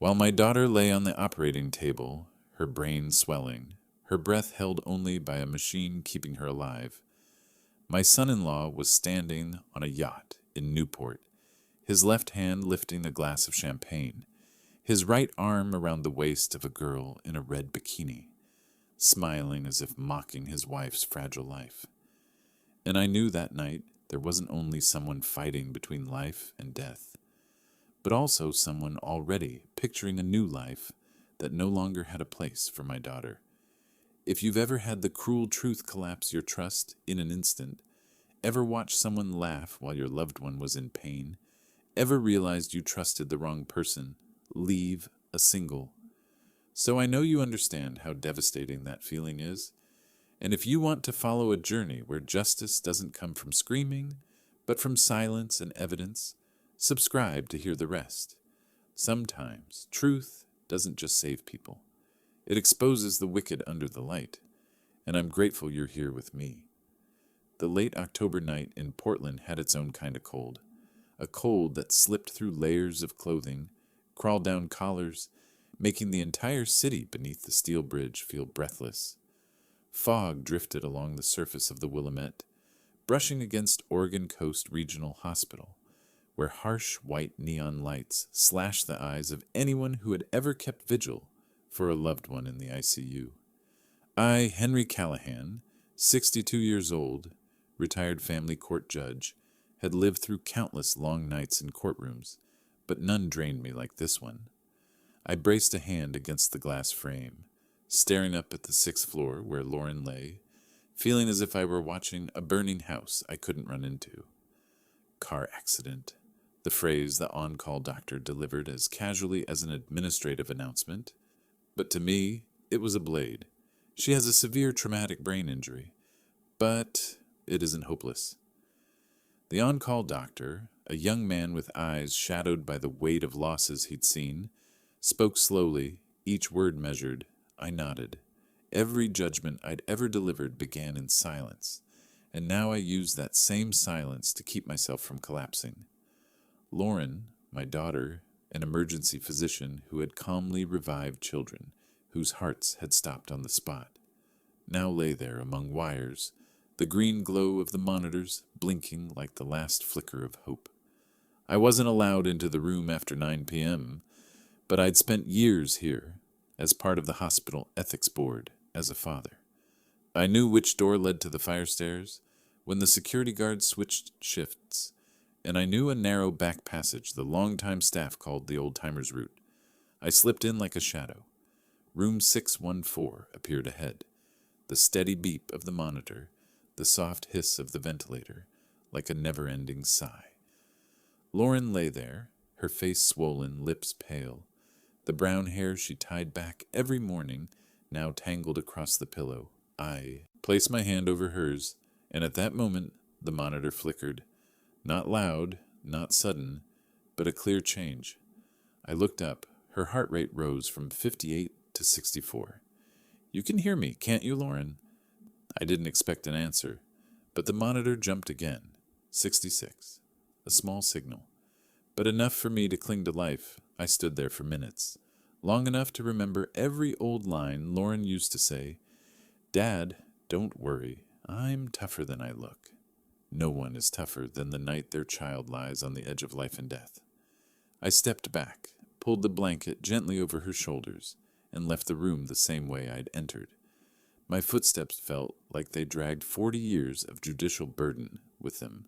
While my daughter lay on the operating table, her brain swelling, her breath held only by a machine keeping her alive, my son-in-law was standing on a yacht in Newport, his left hand lifting a glass of champagne, his right arm around the waist of a girl in a red bikini, smiling as if mocking his wife's fragile life. And I knew that night there wasn't only someone fighting between life and death, but also someone already picturing a new life that no longer had a place for my daughter. If you've ever had the cruel truth collapse your trust in an instant, ever watched someone laugh while your loved one was in pain, ever realized you trusted the wrong person, leave a single. So I know you understand how devastating that feeling is, and if you want to follow a journey where justice doesn't come from screaming, but from silence and evidence, subscribe to hear the rest. Sometimes truth doesn't just save people. It exposes the wicked under the light, and I'm grateful you're here with me. The late October night in Portland had its own kind of cold, a cold that slipped through layers of clothing, crawled down collars, making the entire city beneath the steel bridge feel breathless. Fog drifted along the surface of the Willamette, brushing against Oregon Coast Regional Hospital, where harsh white neon lights slashed the eyes of anyone who had ever kept vigil for a loved one in the ICU. I, Henry Callahan, 62 years old, retired family court judge, had lived through countless long nights in courtrooms, but none drained me like this one. I braced a hand against the glass frame, staring up at the 6th floor where Lauren lay, feeling as if I were watching a burning house I couldn't run into. Car accident, the phrase the on-call doctor delivered as casually as an administrative announcement, but to me, it was a blade. She has a severe traumatic brain injury, but it isn't hopeless. The on-call doctor, a young man with eyes shadowed by the weight of losses he'd seen, spoke slowly, each word measured. I nodded. Every judgment I'd ever delivered began in silence, and now I used that same silence to keep myself from collapsing. Lauren, my daughter, an emergency physician who had calmly revived children whose hearts had stopped on the spot, now lay there among wires, the green glow of the monitors blinking like the last flicker of hope. I wasn't allowed into the room after 9 p.m., but I'd spent years here, as part of the hospital ethics board, as a father. I knew which door led to the fire stairs when the security guards switched shifts, and I knew a narrow back passage the longtime staff called the old-timers' route. I slipped in like a shadow. Room 614 appeared ahead, the steady beep of the monitor, the soft hiss of the ventilator, like a never-ending sigh. Lauren lay there, her face swollen, lips pale, the brown hair she tied back every morning now tangled across the pillow. I placed my hand over hers, and at that moment the monitor flickered. Not loud, not sudden, but a clear change. I looked up. Her heart rate rose from 58 to 64. "You can hear me, can't you, Lauren?" I didn't expect an answer, but the monitor jumped again. 66. A small signal, but enough for me to cling to life. I stood there for minutes, long enough to remember every old line Lauren used to say. "Dad, don't worry. I'm tougher than I look." No one is tougher than the night their child lies on the edge of life and death. I stepped back, pulled the blanket gently over her shoulders, and left the room the same way I'd entered. My footsteps felt like they dragged 40 years of judicial burden with them.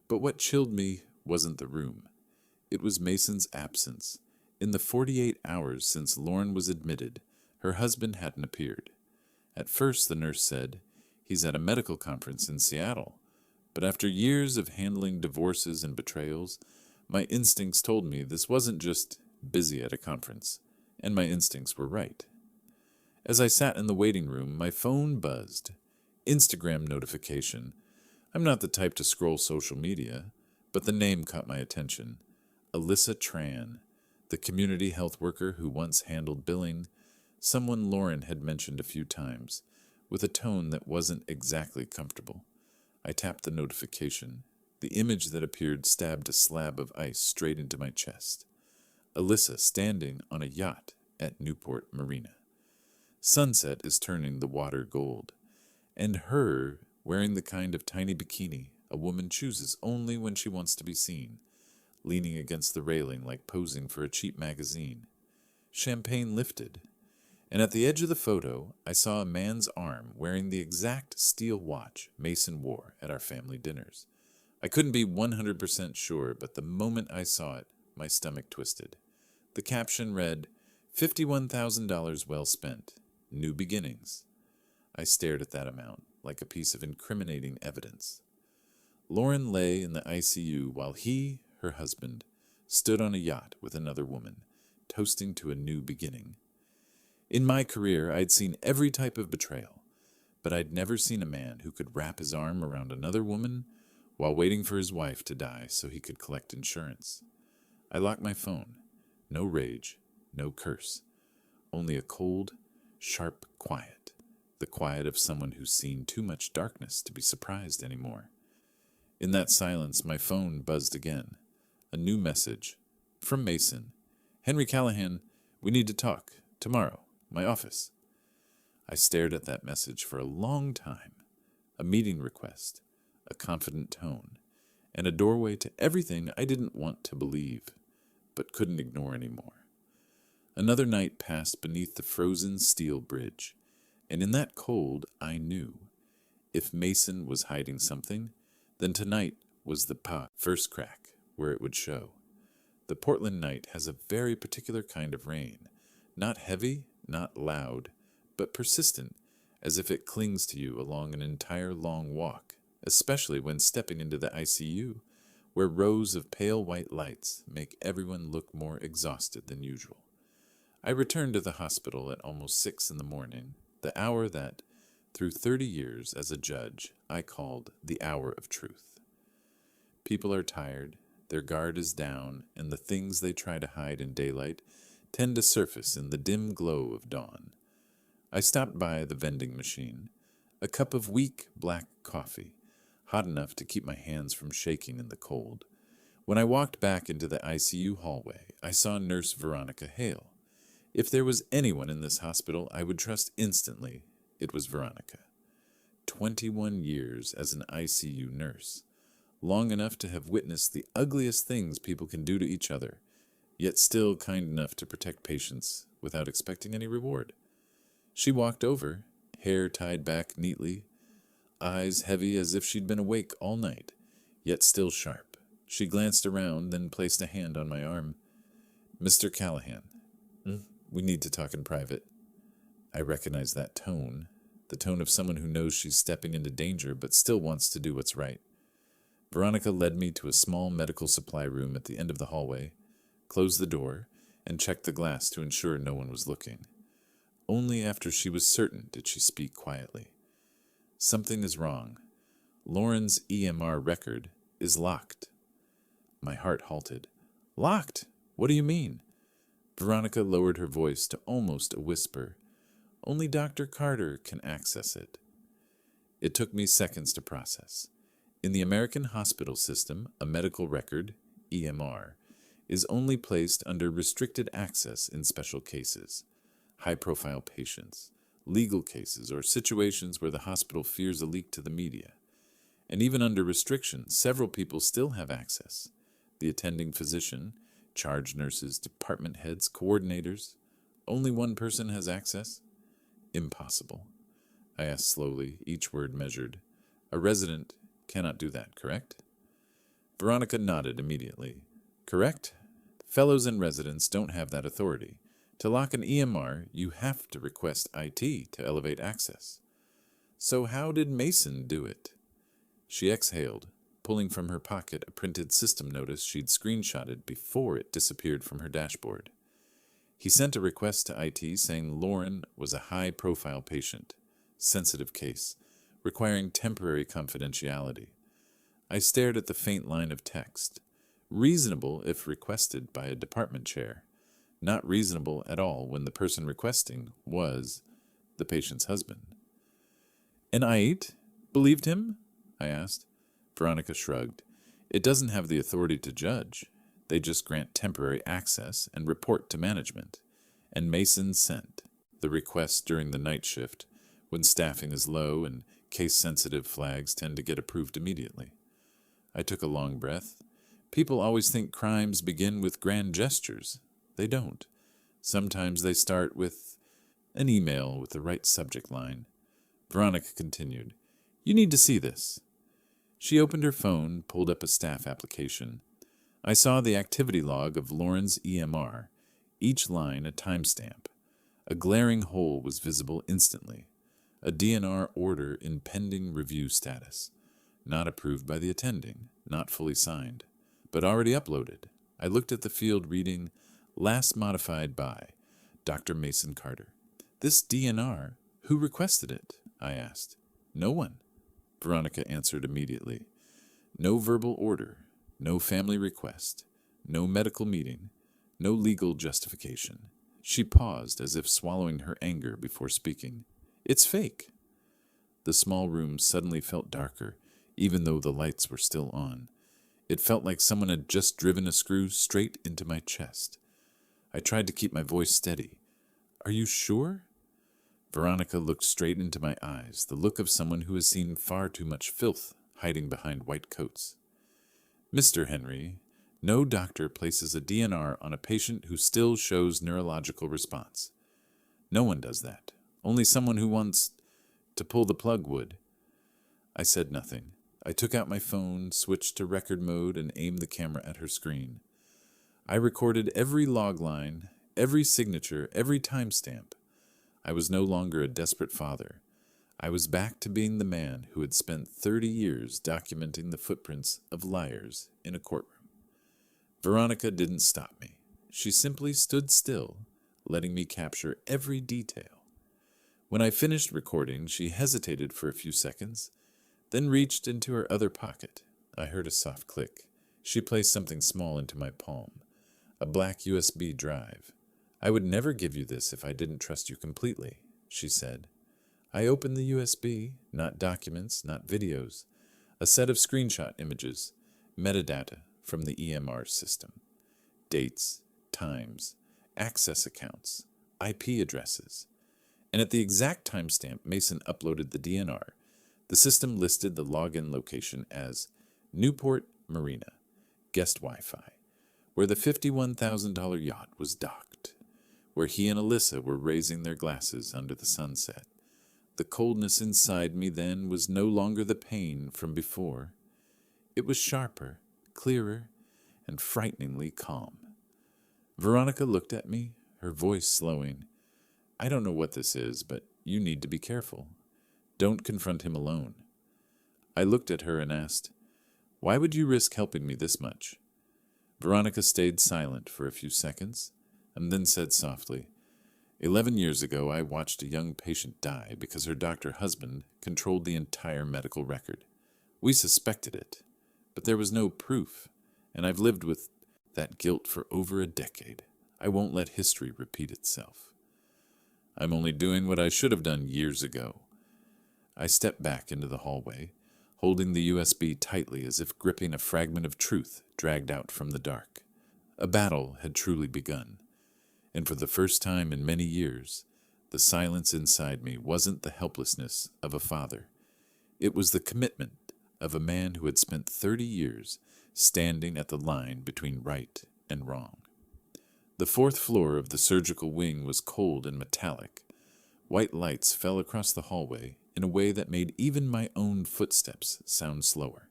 But what chilled me wasn't the room. It was Mason's absence. In the 48 hours since Lauren was admitted, her husband hadn't appeared. At first, the nurse said, "He's at a medical conference in Seattle." But after years of handling divorces and betrayals, my instincts told me this wasn't just busy at a conference, and my instincts were right. As I sat in the waiting room, my phone buzzed. Instagram notification. I'm not the type to scroll social media, but the name caught my attention. Alyssa Tran, the community health worker who once handled billing, someone Lauren had mentioned a few times, with a tone that wasn't exactly comfortable. I tapped the notification. The image that appeared stabbed a slab of ice straight into my chest. Alyssa standing on a yacht at Newport Marina. Sunset is turning the water gold, and her wearing the kind of tiny bikini a woman chooses only when she wants to be seen, leaning against the railing like posing for a cheap magazine. Champagne lifted, and at the edge of the photo I saw a man's arm wearing the exact steel watch Mason wore at our family dinners. I couldn't be 100% sure, but the moment I saw it, my stomach twisted. The caption read, $51,000 well spent. New beginnings. I stared at that amount like a piece of incriminating evidence. Lauren lay in the ICU while he, her husband, stood on a yacht with another woman, toasting to a new beginning. In my career, I'd seen every type of betrayal, but I'd never seen a man who could wrap his arm around another woman while waiting for his wife to die so he could collect insurance. I locked my phone. No rage, no curse, only a cold, sharp quiet, the quiet of someone who's seen too much darkness to be surprised anymore. In that silence, my phone buzzed again. A new message. From Mason. Henry Callahan, we need to talk. Tomorrow. My office. I stared at that message for a long time. A meeting request. A confident tone. And a doorway to everything I didn't want to believe, but couldn't ignore anymore. Another night passed beneath the frozen steel bridge, and in that cold I knew. If Mason was hiding something, then tonight was the first crack where it would show. The Portland night has a very particular kind of rain, not heavy, not loud, but persistent, as if it clings to you along an entire long walk, especially when stepping into the ICU, where rows of pale white lights make everyone look more exhausted than usual. I returned to the hospital at almost 6 a.m, the hour that, through 30 years as a judge, I called the hour of truth. People are tired, their guard is down, and the things they try to hide in daylight tend to surface in the dim glow of dawn. I stopped by the vending machine, a cup of weak black coffee, hot enough to keep my hands from shaking in the cold. When I walked back into the ICU hallway, I saw Nurse Veronica Hale. If there was anyone in this hospital I would trust instantly, it was Veronica. 21 years as an ICU nurse, long enough to have witnessed the ugliest things people can do to each other, yet still kind enough to protect patients without expecting any reward. She walked over, hair tied back neatly, eyes heavy as if she'd been awake all night, yet still sharp. She glanced around, then placed a hand on my arm. Mr. Callahan, we need to talk in private. I recognize that tone, the tone of someone who knows she's stepping into danger but still wants to do what's right. Veronica led me to a small medical supply room at the end of the hallway, closed the door, and checked the glass to ensure no one was looking. Only after she was certain did she speak quietly. Something is wrong. Lauren's EMR record is locked. My heart halted. Locked? What do you mean? Veronica lowered her voice to almost a whisper. Only Dr. Carter can access it. It took me seconds to process. In the American hospital system, a medical record, EMR, is only placed under restricted access in special cases, high-profile patients, legal cases, or situations where the hospital fears a leak to the media. And even under restriction, several people still have access. The attending physician, charge nurses, department heads, coordinators. Only one person has access? Impossible. I asked slowly, each word measured. A resident cannot do that, correct? Veronica nodded immediately. Correct? Fellows and residents don't have that authority. To lock an EMR, you have to request IT to elevate access. So how did Mason do it? She exhaled, pulling from her pocket a printed system notice she'd screenshotted before it disappeared from her dashboard. He sent a request to IT saying Lauren was a high-profile patient, sensitive case, requiring temporary confidentiality. I stared at the faint line of text. Reasonable if requested by a department chair. Not reasonable at all when the person requesting was the patient's husband. And IT believed him? I asked. Veronica shrugged. It doesn't have the authority to judge. They just grant temporary access and report to management. And Mason sent the request during the night shift, when staffing is low and case-sensitive flags tend to get approved immediately. I took a long breath. People always think crimes begin with grand gestures. They don't. Sometimes they start with an email with the right subject line. Veronica continued, "You need to see this." She opened her phone, pulled up a staff application. I saw the activity log of Lauren's EMR, each line a timestamp. A glaring hole was visible instantly. A DNR order in pending review status. Not approved by the attending, not fully signed, but already uploaded. I looked at the field reading, "Last modified by Dr. Mason Carter." This DNR, who requested it? I asked. No one. Veronica answered immediately. No verbal order, no family request, no medical meeting, no legal justification. She paused as if swallowing her anger before speaking. It's fake. The small room suddenly felt darker, even though the lights were still on. It felt like someone had just driven a screw straight into my chest. I tried to keep my voice steady. Are you sure? Veronica looked straight into my eyes, the look of someone who has seen far too much filth hiding behind white coats. Mr. Henry, no doctor places a DNR on a patient who still shows neurological response. No one does that. Only someone who wants to pull the plug would. I said nothing. I took out my phone, switched to record mode, and aimed the camera at her screen. I recorded every log line, every signature, every timestamp. I was no longer a desperate father. I was back to being the man who had spent 30 years documenting the footprints of liars in a courtroom. Veronica didn't stop me. She simply stood still, letting me capture every detail. When I finished recording, she hesitated for a few seconds, then reached into her other pocket. I heard a soft click. She placed something small into my palm, a black USB drive. I would never give you this if I didn't trust you completely, she said. I opened the USB, not documents, not videos, a set of screenshot images, metadata from the EMR system, dates, times, access accounts, IP addresses. And at the exact timestamp Mason uploaded the DNR, the system listed the login location as Newport Marina, guest Wi-Fi, where the $51,000 yacht was docked, where he and Alyssa were raising their glasses under the sunset. The coldness inside me then was no longer the pain from before. It was sharper, clearer, and frighteningly calm. Veronica looked at me, her voice slowing. I don't know what this is, but you need to be careful. Don't confront him alone. I looked at her and asked, why would you risk helping me this much? Veronica stayed silent for a few seconds, and then said softly, 11 years ago, I watched a young patient die because her doctor husband controlled the entire medical record. We suspected it, but there was no proof, and I've lived with that guilt for over a decade. I won't let history repeat itself. I'm only doing what I should have done years ago. I stepped back into the hallway, holding the USB tightly as if gripping a fragment of truth dragged out from the dark. A battle had truly begun. And for the first time in many years, the silence inside me wasn't the helplessness of a father. It was the commitment of a man who had spent 30 years standing at the line between right and wrong. The fourth floor of the surgical wing was cold and metallic. White lights fell across the hallway in a way that made even my own footsteps sound slower.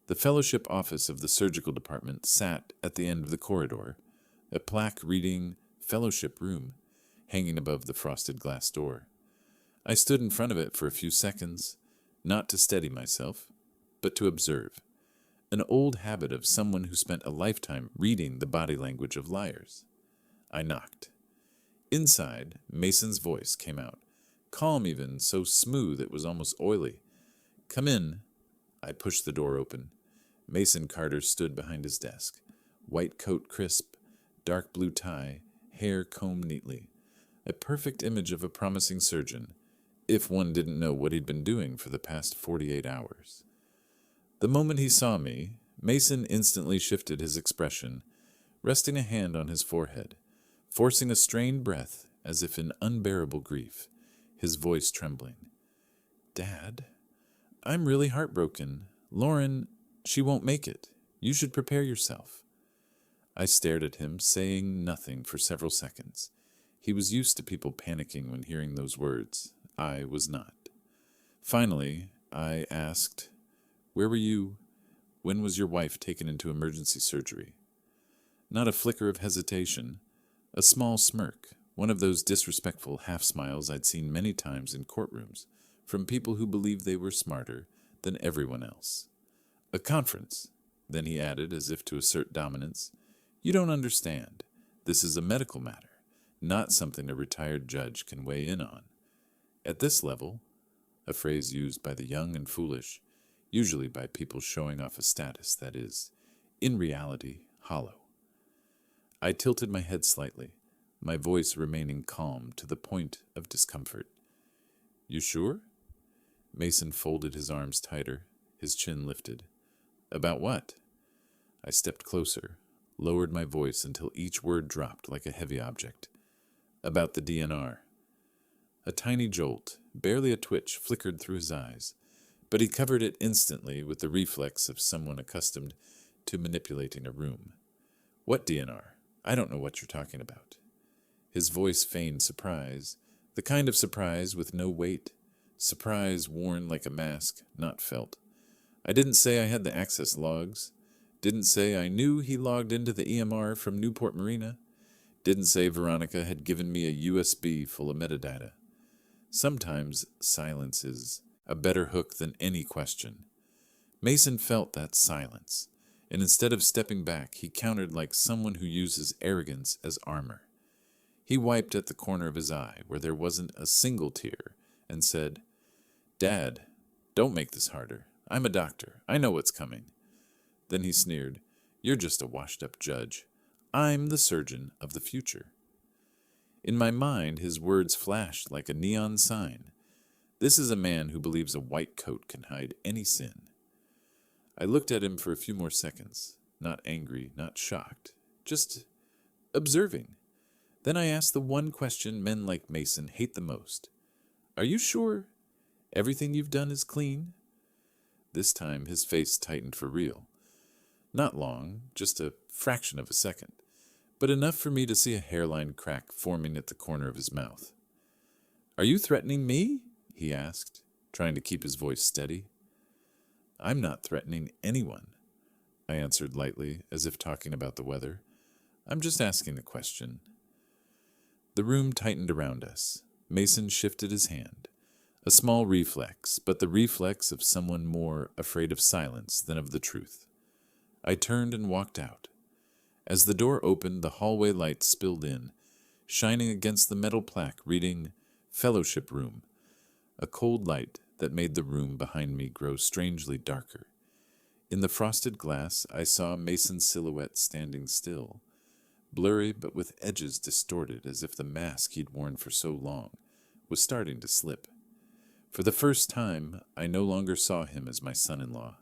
The fellowship office of the surgical department sat at the end of the corridor, a plaque reading Fellowship Room hanging above the frosted glass door. I stood in front of it for a few seconds, not to steady myself, but to observe, an old habit of someone who spent a lifetime reading the body language of liars. I knocked. Inside, Mason's voice came out, calm even, so smooth it was almost oily. Come in. I pushed the door open. Mason Carter stood behind his desk, white coat crisp, dark blue tie, hair combed neatly, a perfect image of a promising surgeon, if one didn't know what he'd been doing for the past 48 hours. The moment he saw me, Mason instantly shifted his expression, resting a hand on his forehead, forcing a strained breath as if in unbearable grief, his voice trembling. "Dad, I'm really heartbroken. Lauren, she won't make it. You should prepare yourself." I stared at him, saying nothing for several seconds. He was used to people panicking when hearing those words. I was not. Finally, I asked, "Where were you? When was your wife taken into emergency surgery?" Not a flicker of hesitation, a small smirk, one of those disrespectful half-smiles I'd seen many times in courtrooms from people who believed they were smarter than everyone else. "A conference," then he added, as if to assert dominance. "You don't understand. This is a medical matter, not something a retired judge can weigh in on. At this level," a phrase used by the young and foolish, usually by people showing off a status that is, in reality, hollow. I tilted my head slightly, my voice remaining calm to the point of discomfort. "You sure?" Mason folded his arms tighter, his chin lifted. "About what?" I stepped closer, lowered my voice until each word dropped like a heavy object. "About the DNR." A tiny jolt, barely a twitch, flickered through his eyes, but he covered it instantly with the reflex of someone accustomed to manipulating a room. "What DNR? I don't know what you're talking about." His voice feigned surprise, the kind of surprise with no weight, surprise worn like a mask, not felt. I didn't say I had the access logs, didn't say I knew he logged into the EMR from Newport Marina, didn't say Veronica had given me a USB full of metadata. Sometimes silence is a better hook than any question. Mason felt that silence, and instead of stepping back, he countered like someone who uses arrogance as armor. He wiped at the corner of his eye, where there wasn't a single tear, and said, "Dad, don't make this harder. I'm a doctor. I know what's coming." Then he sneered, "You're just a washed-up judge. I'm the surgeon of the future." In my mind, his words flashed like a neon sign. This is a man who believes a white coat can hide any sin. I looked at him for a few more seconds, not angry, not shocked, just observing. Then I asked the one question men like Mason hate the most. "Are you sure everything you've done is clean?" This time his face tightened for real. Not long, just a fraction of a second, but enough for me to see a hairline crack forming at the corner of his mouth. "Are you threatening me?" he asked, trying to keep his voice steady. "I'm not threatening anyone," I answered lightly, as if talking about the weather. "I'm just asking the question." The room tightened around us. Mason shifted his hand. A small reflex, but the reflex of someone more afraid of silence than of the truth. I turned and walked out. As the door opened, the hallway light spilled in, shining against the metal plaque reading "Fellowship Room," a cold light that made the room behind me grow strangely darker. In the frosted glass, I saw Mason's silhouette standing still, blurry but with edges distorted as if the mask he'd worn for so long was starting to slip. For the first time, I no longer saw him as my son-in-law.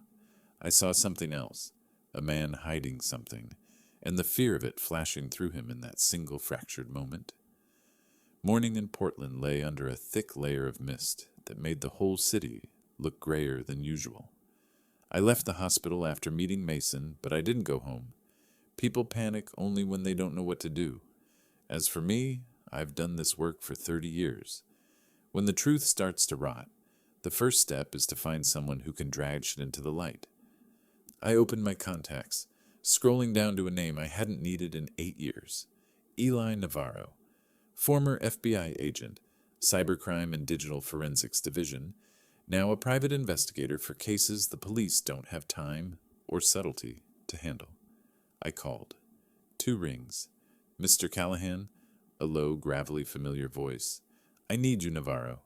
I saw something else, a man hiding something, and the fear of it flashing through him in that single fractured moment. Morning in Portland lay under a thick layer of mist that made the whole city look grayer than usual. I left the hospital after meeting Mason, but I didn't go home. People panic only when they don't know what to do. As for me, I've done this work for 30 years. When the truth starts to rot, the first step is to find someone who can drag it into the light. I opened my contacts, scrolling down to a name I hadn't needed in 8 years. Eli Navarro, former FBI agent, Cybercrime and Digital Forensics Division, now a private investigator for cases the police don't have time or subtlety to handle. I called. 2 rings. "Mr. Callahan," a low, gravelly, familiar voice. "I need you, Navarro."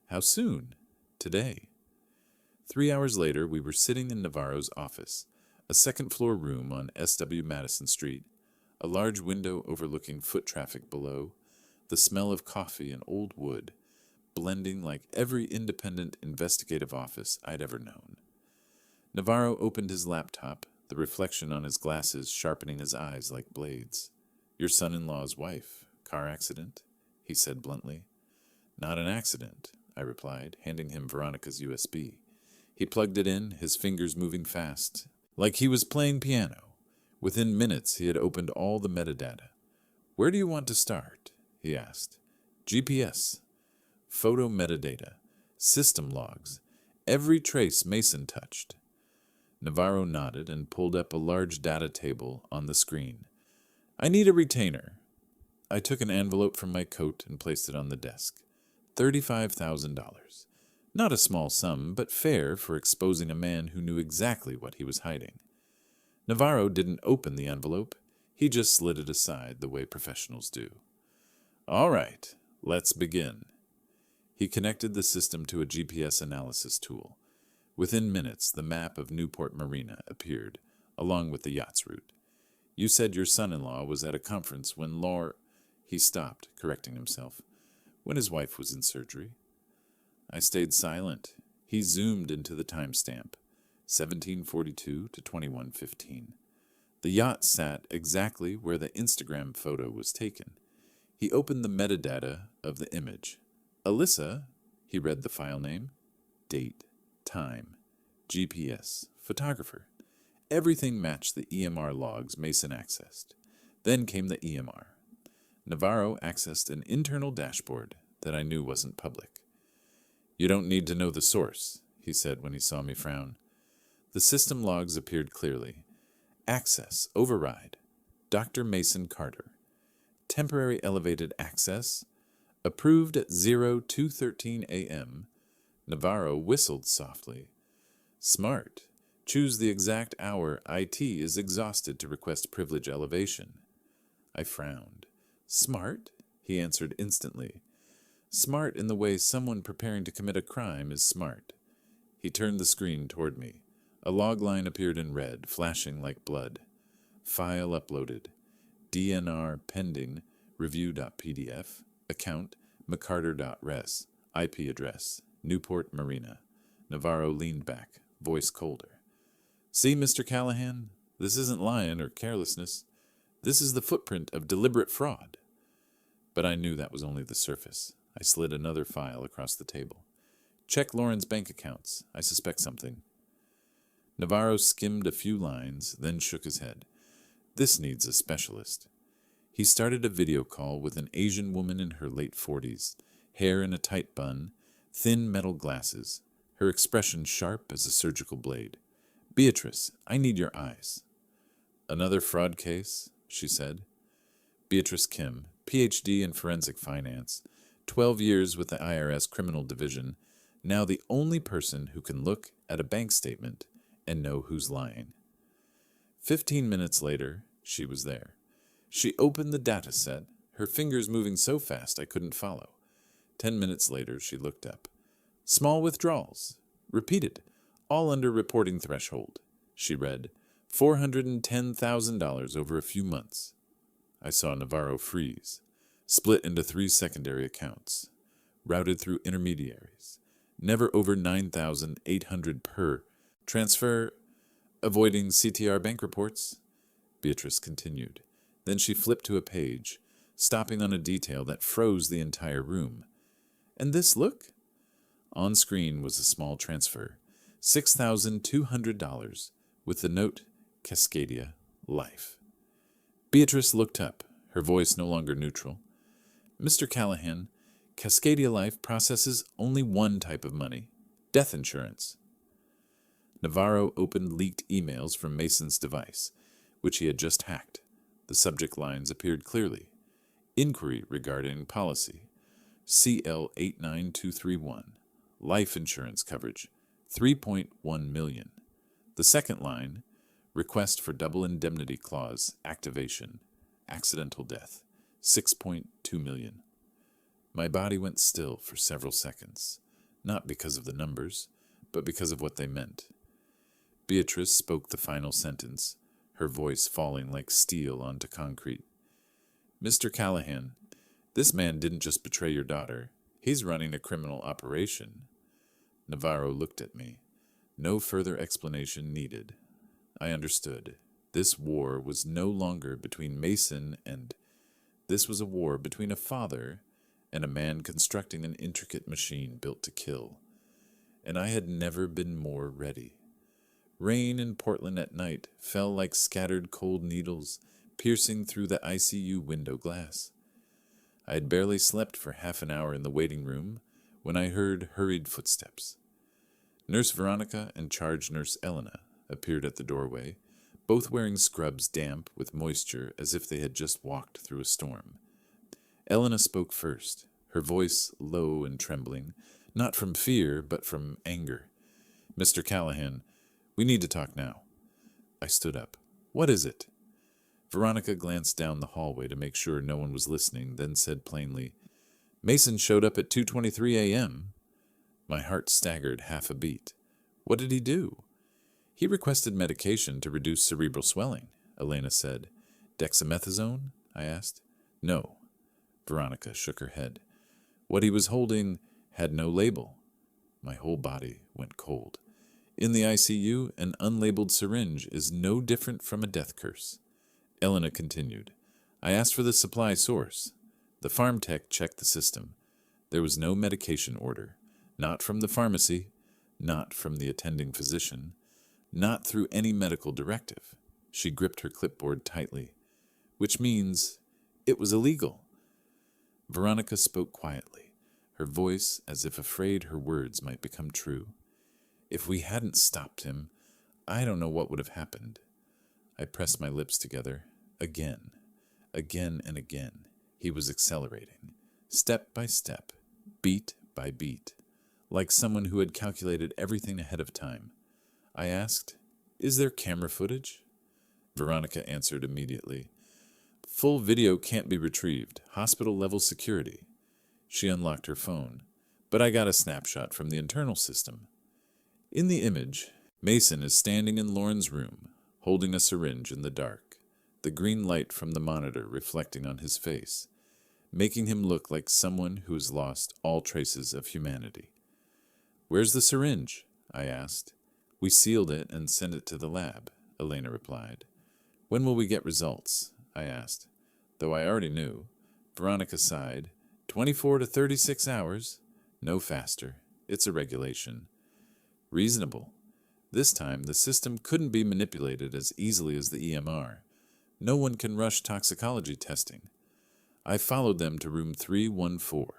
"How soon?" "Today." 3 hours later, we were sitting in Navarro's office, a second-floor room on S.W. Madison Street, a large window overlooking foot traffic below, the smell of coffee and old wood, blending like every independent investigative office I'd ever known. Navarro opened his laptop, the reflection on his glasses sharpening his eyes like blades. "Your son-in-law's wife. Car accident?" he said bluntly. "Not an accident," I replied, handing him Veronica's USB. He plugged it in, his fingers moving fast, like he was playing piano. Within minutes, he had opened all the metadata. "Where do you want to start?" he asked. "GPS, photo metadata, system logs, every trace Mason touched." Navarro nodded and pulled up a large data table on the screen. "I need a retainer." I took an envelope from my coat and placed it on the desk. $35,000. Not a small sum, but fair for exposing a man who knew exactly what he was hiding. Navarro didn't open the envelope. He just slid it aside the way professionals do. "All right, let's begin." He connected the system to a GPS analysis tool. Within minutes, the map of Newport Marina appeared, along with the yacht's route. "You said your son-in-law was at a conference when Laura—" He stopped, correcting himself. "When his wife was in surgery." I stayed silent. He zoomed into the timestamp, 1742 to 2115. The yacht sat exactly where the Instagram photo was taken. He opened the metadata of the image. "Alyssa," he read the file name, date, time, GPS, photographer. Everything matched the EMR logs Mason accessed. Then came the EMR. Navarro accessed an internal dashboard that I knew wasn't public. "You don't need to know the source," he said when he saw me frown. The system logs appeared clearly. Access, override, Dr. Mason Carter. Temporary elevated access, approved at 0213 a.m. Navarro whistled softly. "Smart. Choose the exact hour IT is exhausted to request privilege elevation." I frowned. "Smart?" he answered instantly. "Smart in the way someone preparing to commit a crime is smart." He turned the screen toward me. A log line appeared in red, flashing like blood. File uploaded. DNR pending, review.pdf, account, mccarter.res, IP address, Newport Marina. Navarro leaned back, voice colder. "See, Mr. Callahan, this isn't lying or carelessness. This is the footprint of deliberate fraud." But I knew that was only the surface. I slid another file across the table. "Check Lauren's bank accounts. I suspect something." Navarro skimmed a few lines, then shook his head. "This needs a specialist." He started a video call with an Asian woman in her late 40s, hair in a tight bun, thin metal glasses, her expression sharp as a surgical blade. "Beatrice, I need your eyes." "Another fraud case?" she said. Beatrice Kim, Ph.D. in forensic finance, 12 years with the IRS Criminal Division, now the only person who can look at a bank statement and know who's lying. 15 minutes later, she was there. She opened the data set, her fingers moving so fast I couldn't follow. 10 minutes later, she looked up. "Small withdrawals. Repeated. All under reporting threshold." She read, $410,000 over a few months. I saw Navarro freeze, split into 3 secondary accounts, routed through intermediaries, never over 9,800 per transfer, avoiding CTR bank reports. Beatrice continued. Then she flipped to a page, stopping on a detail that froze the entire room. "And this, look?" On screen was a small transfer, $6,200, with the note, Cascadia, Life. Beatrice looked up, her voice no longer neutral. "Mr. Callahan, Cascadia Life processes only one type of money, death insurance." Navarro opened leaked emails from Mason's device, which he had just hacked. The subject lines appeared clearly. Inquiry regarding policy. CL89231. Life insurance coverage. 3.1 million. The second line. Request for double indemnity clause activation. Accidental death. 6.2 million. My body went still for several seconds, not because of the numbers, but because of what they meant. Beatrice spoke the final sentence, her voice falling like steel onto concrete. "Mr. Callahan, this man didn't just betray your daughter. He's running a criminal operation." Navarro looked at me. No further explanation needed. I understood. This war was no longer between Mason and... This was a war between a father and a man constructing an intricate machine built to kill. And I had never been more ready. Rain in Portland at night fell like scattered cold needles, piercing through the ICU window glass. I had barely slept for half an hour in the waiting room when I heard hurried footsteps. Nurse Veronica and charge nurse Elena appeared at the doorway, both wearing scrubs damp with moisture as if they had just walked through a storm. Elena spoke first, her voice low and trembling, not from fear, but from anger. "Mr. Callahan, we need to talk now." I stood up. "What is it?" Veronica glanced down the hallway to make sure no one was listening, then said plainly, "Mason showed up at 2:23 a.m. My heart staggered half a beat. "What did he do?" "He requested medication to reduce cerebral swelling," Elena said. "Dexamethasone?" I asked. "No." Veronica shook her head. "What he was holding had no label." My whole body went cold. In the ICU, an unlabeled syringe is no different from a death curse. Elena continued. "I asked for the supply source. The farm tech checked the system. There was no medication order. Not from the pharmacy, not from the attending physician, not through any medical directive." She gripped her clipboard tightly. "Which means it was illegal." Veronica spoke quietly, her voice as if afraid her words might become true. "If we hadn't stopped him, I don't know what would have happened." I pressed my lips together. Again and again. He was accelerating, step by step, beat by beat, like someone who had calculated everything ahead of time. I asked, "Is there camera footage?" Veronica answered immediately. "Full video can't be retrieved. Hospital-level security." She unlocked her phone. "But I got a snapshot from the internal system." In the image, Mason is standing in Lauren's room, holding a syringe in the dark, the green light from the monitor reflecting on his face, making him look like someone who has lost all traces of humanity. "Where's the syringe?" I asked. "We sealed it and sent it to the lab," Elena replied. "When will we get results?" I asked. Though I already knew. Veronica sighed. 24 to 36 hours. No faster. It's a regulation." Reasonable. This time, the system couldn't be manipulated as easily as the EMR. No one can rush toxicology testing. I followed them to room 314.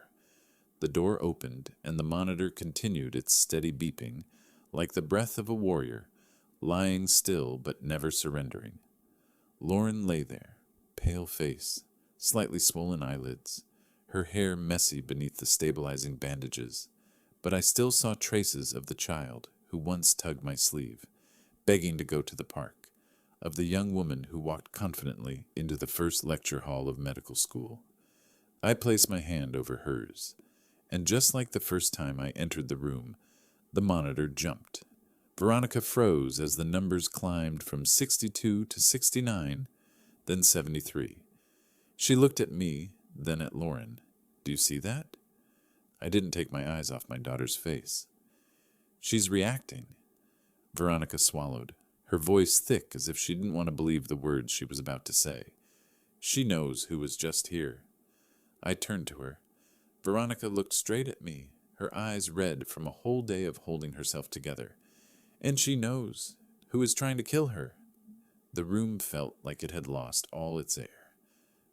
The door opened, and the monitor continued its steady beeping, like the breath of a warrior, lying still but never surrendering. Lauren lay there, pale face, slightly swollen eyelids, her hair messy beneath the stabilizing bandages, but I still saw traces of the child who once tugged my sleeve, begging to go to the park, of the young woman who walked confidently into the first lecture hall of medical school. I placed my hand over hers, and just like the first time I entered the room, the monitor jumped. Veronica froze as the numbers climbed from 62 to 69, then 73. She looked at me, then at Lauren. "Do you see that?" I didn't take my eyes off my daughter's face. "She's reacting." Veronica swallowed, her voice thick as if she didn't want to believe the words she was about to say. "She knows who was just here." I turned to her. Veronica looked straight at me, her eyes red from a whole day of holding herself together. "And she knows who is trying to kill her." The room felt like it had lost all its air.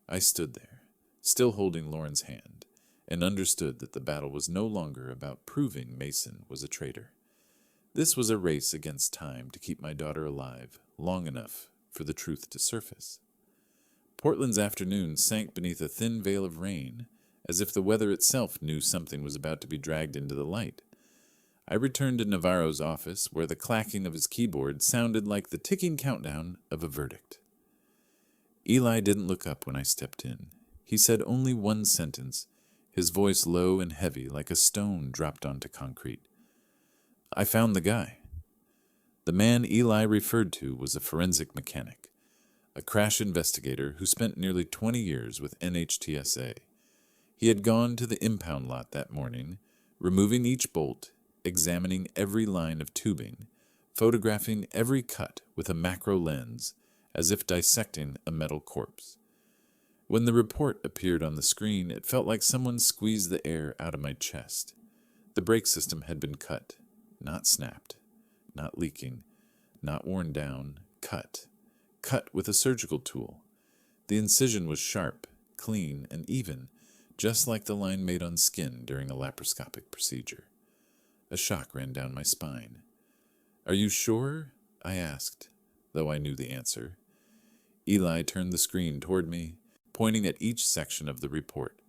I stood there, still holding Lauren's hand, and understood that the battle was no longer about proving Mason was a traitor. This was a race against time to keep my daughter alive long enough for the truth to surface. Portland's afternoon sank beneath a thin veil of rain, as if the weather itself knew something was about to be dragged into the light. I returned to Navarro's office, where the clacking of his keyboard sounded like the ticking countdown of a verdict. Eli didn't look up when I stepped in. He said only one sentence, his voice low and heavy like a stone dropped onto concrete. "I found the guy." The man Eli referred to was a forensic mechanic, a crash investigator who spent nearly 20 years with NHTSA. He had gone to the impound lot that morning, removing each bolt, examining every line of tubing, photographing every cut with a macro lens, as if dissecting a metal corpse. When the report appeared on the screen, it felt like someone squeezed the air out of my chest. The brake system had been cut, not snapped, not leaking, not worn down, cut. Cut with a surgical tool. The incision was sharp, clean, and even, just like the line made on skin during a laparoscopic procedure. A shock ran down my spine. "Are you sure?" I asked, though I knew the answer. Eli turned the screen toward me, pointing at each section of the report.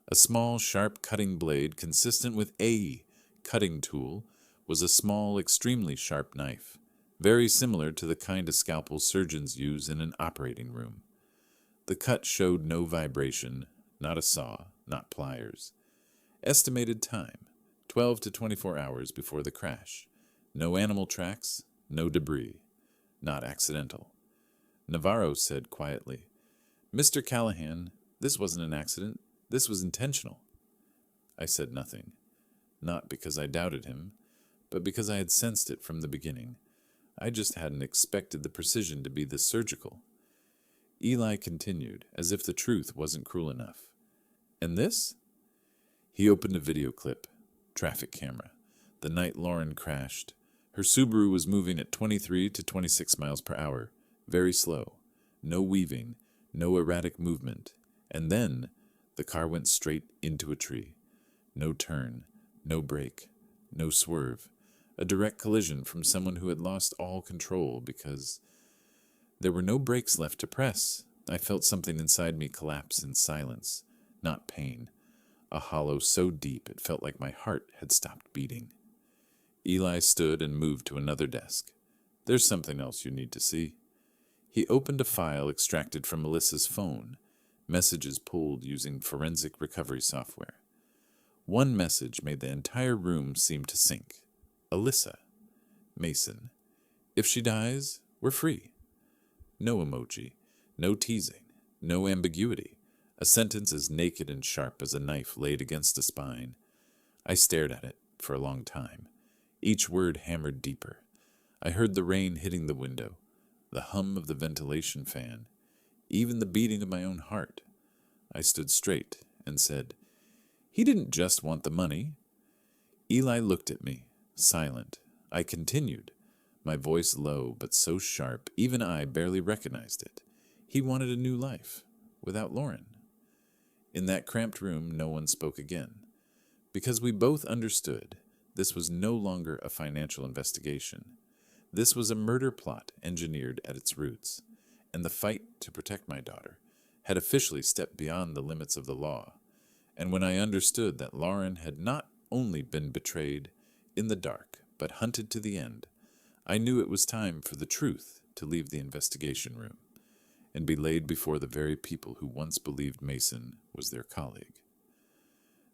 A small, sharp cutting blade consistent with a cutting tool was a small, extremely sharp knife, very similar to the kind of scalpel surgeons use in an operating room. The cut showed no vibration, not a saw, not pliers. Estimated time, 12 to 24 hours before the crash. No animal tracks, no debris. Not accidental. Navarro said quietly, "Mr. Callahan, this wasn't an accident. This was intentional." I said nothing, not because I doubted him, but because I had sensed it from the beginning. I just hadn't expected the precision to be this surgical. Eli continued, as if the truth wasn't cruel enough. "And this?" He opened a video clip, traffic camera, the night Lauren crashed. Her Subaru was moving at 23 to 26 miles per hour, very slow, no weaving, no erratic movement, and then the car went straight into a tree. No turn, no brake, no swerve, a direct collision from someone who had lost all control because there were no brakes left to press. I felt something inside me collapse in silence, not pain, a hollow so deep it felt like my heart had stopped beating. Eli stood and moved to another desk. "There's something else you need to see." He opened a file extracted from Melissa's phone, messages pulled using forensic recovery software. One message made the entire room seem to sink. "Alyssa. Mason. If she dies, we're free." No emoji, no teasing, no ambiguity. A sentence as naked and sharp as a knife laid against a spine. I stared at it for a long time. Each word hammered deeper. I heard the rain hitting the window, the hum of the ventilation fan, even the beating of my own heart. I stood straight and said, "He didn't just want the money." Eli looked at me, silent. I continued, my voice low but so sharp even I barely recognized it. He wanted a new life, without Lauren. In that cramped room, no one spoke again, because we both understood this was no longer a financial investigation. This was a murder plot engineered at its roots, and the fight to protect my daughter had officially stepped beyond the limits of the law. And when I understood that Lauren had not only been betrayed in the dark, but hunted to the end, I knew it was time for the truth to leave the investigation room and be laid before the very people who once believed Mason was their colleague.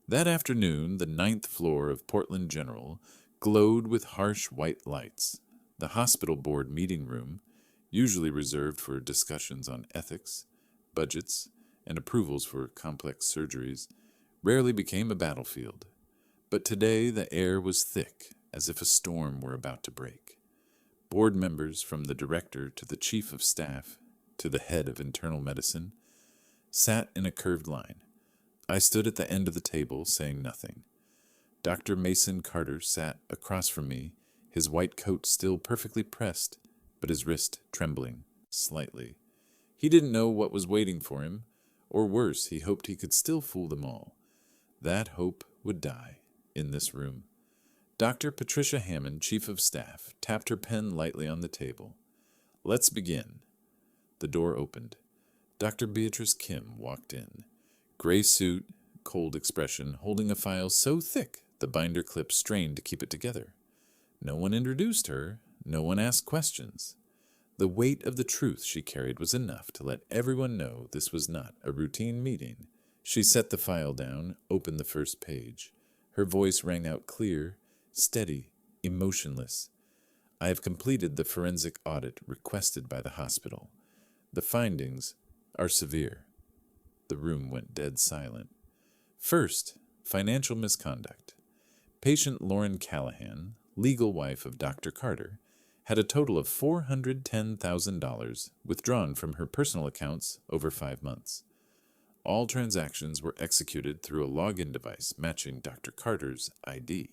That afternoon, the 9th floor of Portland General glowed with harsh white lights. The hospital board meeting room, usually reserved for discussions on ethics, budgets, and approvals for complex surgeries, rarely became a battlefield. But today the air was thick, as if a storm were about to break. Board members, from the director to the chief of staff to the head of internal medicine, sat in a curved line. I stood at the end of the table, saying nothing. Dr. Mason Carter sat across from me, his white coat still perfectly pressed, but his wrist trembling slightly. He didn't know what was waiting for him, or worse, he hoped he could still fool them all. That hope would die in this room. Dr. Patricia Hammond, chief of staff, tapped her pen lightly on the table. "Let's begin." The door opened. Dr. Beatrice Kim walked in. Gray suit, cold expression, holding a file so thick the binder clip strained to keep it together. No one introduced her. No one asked questions. The weight of the truth she carried was enough to let everyone know this was not a routine meeting. She set the file down, opened the first page. Her voice rang out clear, steady, emotionless. "I have completed the forensic audit requested by the hospital. The findings are severe." The room went dead silent. First, financial misconduct. Patient Lauren Callahan, legal wife of Dr. Carter, had a total of $410,000 withdrawn from her personal accounts over 5 months. All transactions were executed through a login device matching Dr. Carter's ID.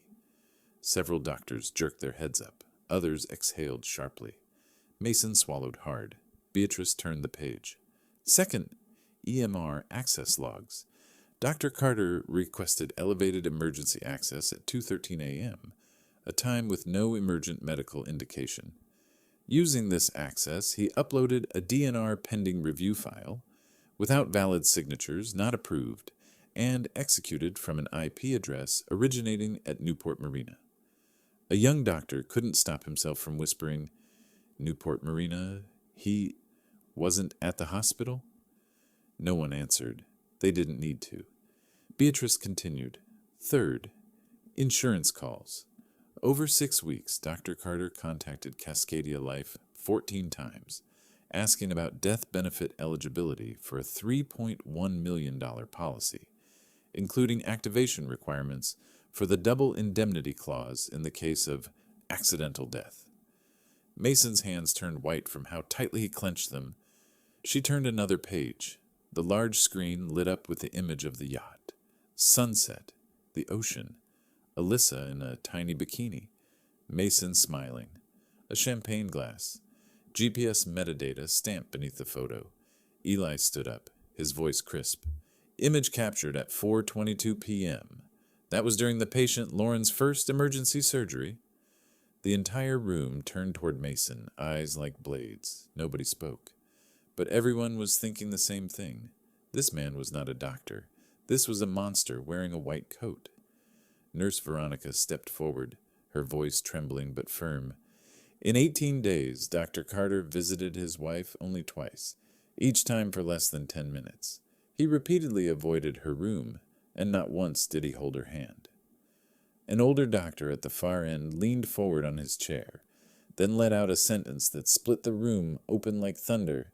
Several doctors jerked their heads up. Others exhaled sharply. Mason swallowed hard. Beatrice turned the page. Second, EMR access logs. Dr. Carter requested elevated emergency access at 2:13 a.m., a time with no emergent medical indication. Using this access, he uploaded a DNR pending review file, without valid signatures, not approved, and executed from an IP address originating at Newport Marina. A young doctor couldn't stop himself from whispering, "Newport Marina, he wasn't at the hospital?" No one answered. They didn't need to. Beatrice continued. Third, insurance calls. Over 6 weeks, Dr. Carter contacted Cascadia Life 14 times, asking about death benefit eligibility for a $3.1 million policy, including activation requirements for the double indemnity clause in the case of accidental death. Mason's hands turned white from how tightly he clenched them. She turned another page. The large screen lit up with the image of the yacht, sunset, the ocean, Alyssa in a tiny bikini, Mason smiling, a champagne glass, GPS metadata stamped beneath the photo. Eli stood up, his voice crisp. Image captured at 4:22 p.m. That was during the patient Lauren's first emergency surgery. The entire room turned toward Mason, eyes like blades. Nobody spoke. But everyone was thinking the same thing. This man was not a doctor. This was a monster wearing a white coat. Nurse Veronica stepped forward, her voice trembling but firm. In 18 days, Dr. Carter visited his wife only twice, each time for less than 10 minutes. He repeatedly avoided her room, and not once did he hold her hand. An older doctor at the far end leaned forward on his chair, then let out a sentence that split the room open like thunder.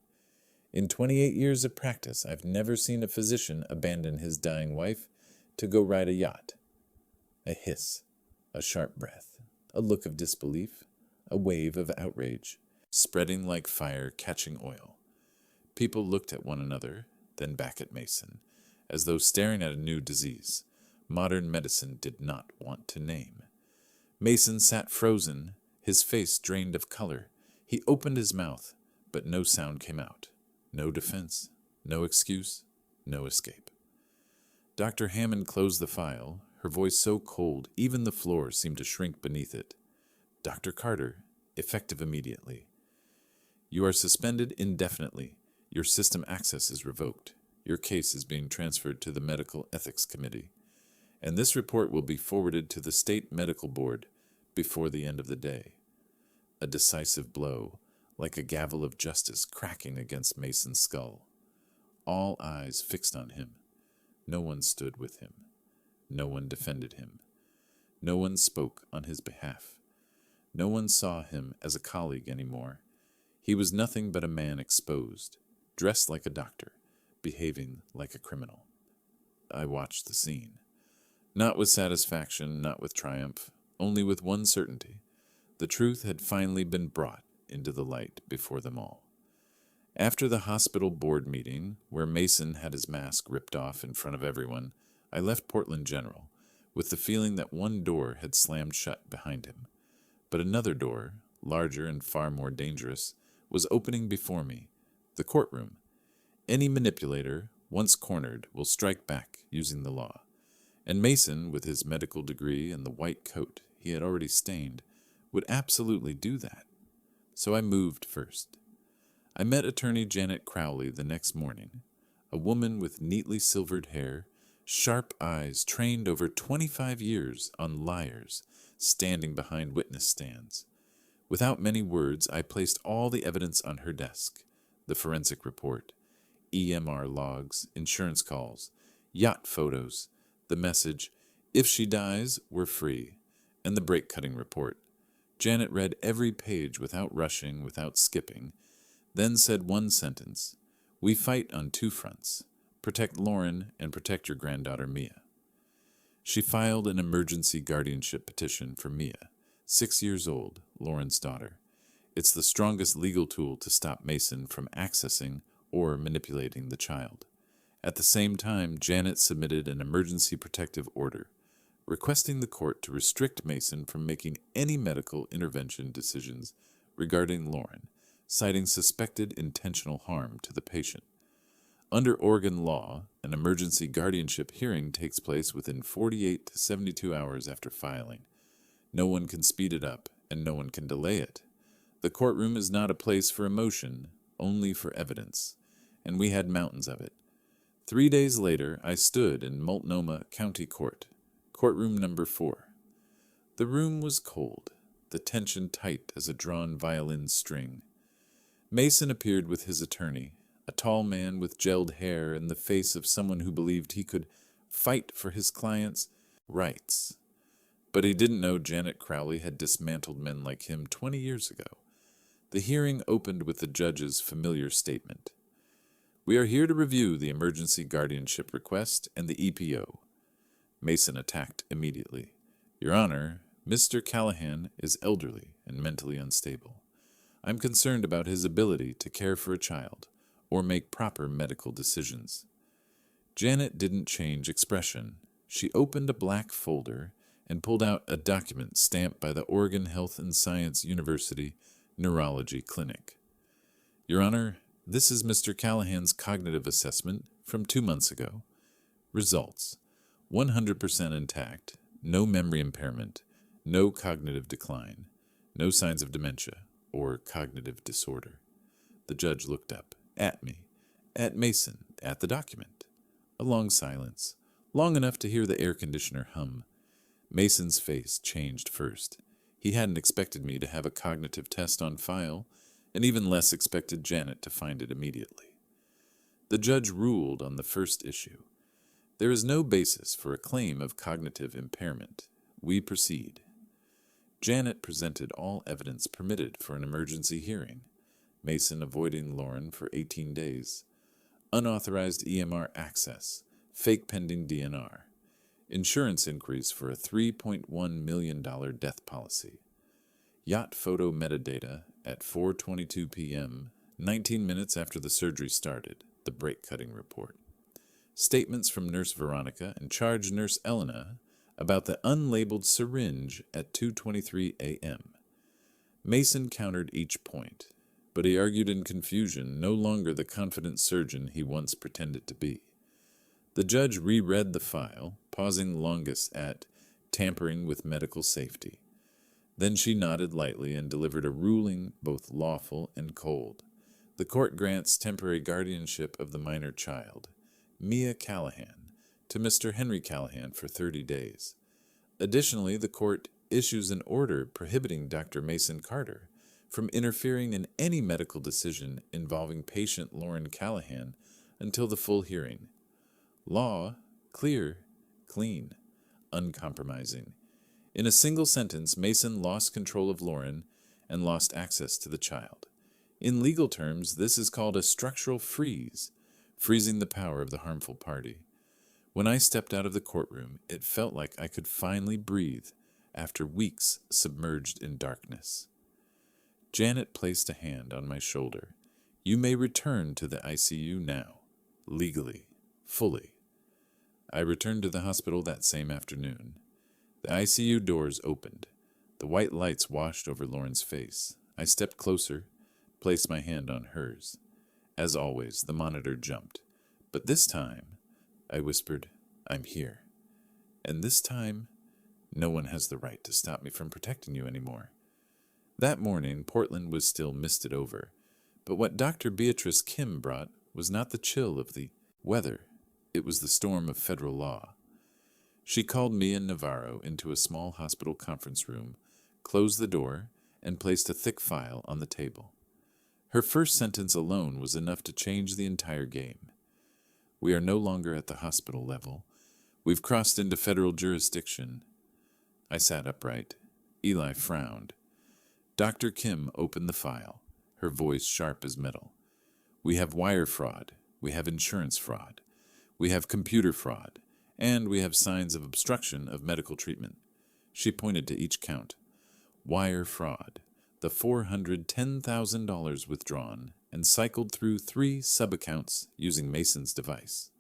In 28 years of practice, I've never seen a physician abandon his dying wife to go ride a yacht. A hiss, a sharp breath, a look of disbelief, a wave of outrage, spreading like fire catching oil. People looked at one another, then back at Mason, as though staring at a new disease modern medicine did not want to name. Mason sat frozen, his face drained of color. He opened his mouth, but no sound came out. No defense, no excuse, no escape. Dr. Hammond closed the file, her voice so cold even the floor seemed to shrink beneath it. Dr. Carter, effective immediately. You are suspended indefinitely. Your system access is revoked. Your case is being transferred to the Medical Ethics Committee, and this report will be forwarded to the State Medical Board before the end of the day. A decisive blow, like a gavel of justice cracking against Mason's skull. All eyes fixed on him. No one stood with him. No one defended him. No one spoke on his behalf. No one saw him as a colleague anymore. He was nothing but a man exposed, dressed like a doctor, behaving like a criminal. I watched the scene. Not with satisfaction, not with triumph, only with one certainty. The truth had finally been brought into the light before them all. After the hospital board meeting, where Mason had his mask ripped off in front of everyone, I left Portland General, with the feeling that one door had slammed shut behind him. But another door, larger and far more dangerous, was opening before me, the courtroom. Any manipulator, once cornered, will strike back using the law. And Mason, with his medical degree and the white coat he had already stained, would absolutely do that. So I moved first. I met attorney Janet Crowley the next morning, a woman with neatly silvered hair, sharp eyes trained over 25 years on liars, standing behind witness stands. Without many words, I placed all the evidence on her desk, the forensic report, EMR logs, insurance calls, yacht photos, the message, "If she dies, we're free," and the brake-cutting report. Janet read every page without rushing, without skipping, then said one sentence, "We fight on two fronts. Protect Lauren and protect your granddaughter Mia." She filed an emergency guardianship petition for Mia, 6 years old, Lauren's daughter, It's the strongest legal tool to stop Mason from accessing or manipulating the child. At the same time, Janet submitted an emergency protective order, requesting the court to restrict Mason from making any medical intervention decisions regarding Lauren, citing suspected intentional harm to the patient. Under Oregon law, an emergency guardianship hearing takes place within 48 to 72 hours after filing. No one can speed it up, and no one can delay it. The courtroom is not a place for emotion, only for evidence, and we had mountains of it. 3 days later, I stood in Multnomah County Court, courtroom number 4. The room was cold, the tension tight as a drawn violin string. Mason appeared with his attorney, a tall man with gelled hair and the face of someone who believed he could fight for his client's rights. But he didn't know Janet Crowley had dismantled men like him 20 years ago. The hearing opened with the judge's familiar statement. "We are here to review the emergency guardianship request and the EPO." Mason attacked immediately. "Your Honor, Mr. Callahan is elderly and mentally unstable. I'm concerned about his ability to care for a child or make proper medical decisions." Janet didn't change expression. She opened a black folder and pulled out a document stamped by the Oregon Health and Science University Neurology Clinic. "Your Honor, this is Mr. Callahan's cognitive assessment from 2 months ago. Results: 100% intact, no memory impairment, no cognitive decline, no signs of dementia or cognitive disorder." The judge looked up, at me, at Mason, at the document. A long silence, long enough to hear the air conditioner hum. Mason's face changed first. He hadn't expected me to have a cognitive test on file, and even less expected Janet to find it immediately. The judge ruled on the first issue. There is no basis for a claim of cognitive impairment. We proceed. Janet presented all evidence permitted for an emergency hearing. Mason avoiding Lauren for 18 days. Unauthorized EMR access. Fake pending DNR. Insurance increase for a $3.1 million death policy. Yacht photo metadata at 4:22 p.m., 19 minutes after the surgery started, the break-cutting report. Statements from Nurse Veronica and Charge Nurse Elena about the unlabeled syringe at 2:23 a.m. Mason countered each point, but he argued in confusion, no longer the confident surgeon he once pretended to be. The judge reread the file, pausing longest at tampering with medical safety. Then she nodded lightly and delivered a ruling both lawful and cold. The court grants temporary guardianship of the minor child, Mia Callahan, to Mr. Henry Callahan for 30 days. Additionally, the court issues an order prohibiting Dr. Mason Carter from interfering in any medical decision involving patient Lauren Callahan until the full hearing. Law: clear, clean, uncompromising. In a single sentence, Mason lost control of Lauren and lost access to the child. In legal terms, this is called a structural freeze, freezing the power of the harmful party. When I stepped out of the courtroom, it felt like I could finally breathe after weeks submerged in darkness. Janet placed a hand on my shoulder. "You may return to the ICU now, legally, fully." I returned to the hospital that same afternoon. The ICU doors opened. The white lights washed over Lauren's face. I stepped closer, placed my hand on hers. As always, the monitor jumped. "But this time," I whispered, "I'm here. And this time, no one has the right to stop me from protecting you anymore." That morning, Portland was still misted over, but what Dr. Beatrice Kim brought was not the chill of the weather. It was the storm of federal law. She called me and Navarro into a small hospital conference room, closed the door, and placed a thick file on the table. Her first sentence alone was enough to change the entire game. "We are no longer at the hospital level. We've crossed into federal jurisdiction." I sat upright. Eli frowned. Dr. Kim opened the file, her voice sharp as metal. "We have wire fraud. We have insurance fraud. We have computer fraud. And we have signs of obstruction of medical treatment." She pointed to each count. "Wire fraud. the $410,000 withdrawn and cycled through 3 sub-accounts using Mason's device.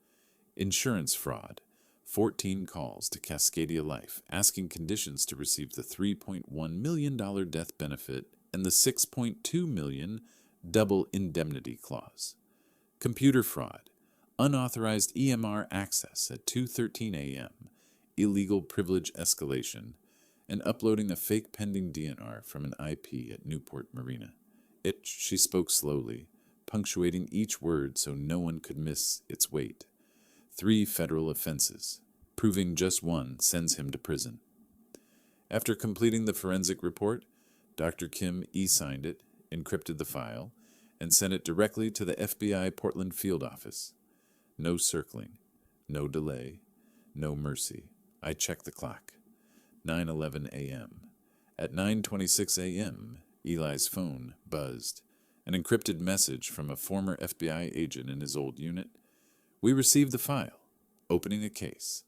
Insurance fraud, 14 calls to Cascadia Life asking conditions to receive the $3.1 million death benefit and the $6.2 million double indemnity clause. Computer fraud, unauthorized EMR access at 2:13 a.m., illegal privilege escalation, and uploading a fake pending DNR from an IP at Newport Marina. She spoke slowly, punctuating each word so no one could miss its weight. 3 federal offenses. Proving just one sends him to prison. After completing the forensic report, Dr. Kim e-signed it, encrypted the file, and sent it directly to the FBI Portland field office. No circling, no delay, no mercy. I checked the clock. 9:11 a.m. At 9:26 a.m., Eli's phone buzzed. An encrypted message from a former FBI agent in his old unit. We received the file. Opening a case.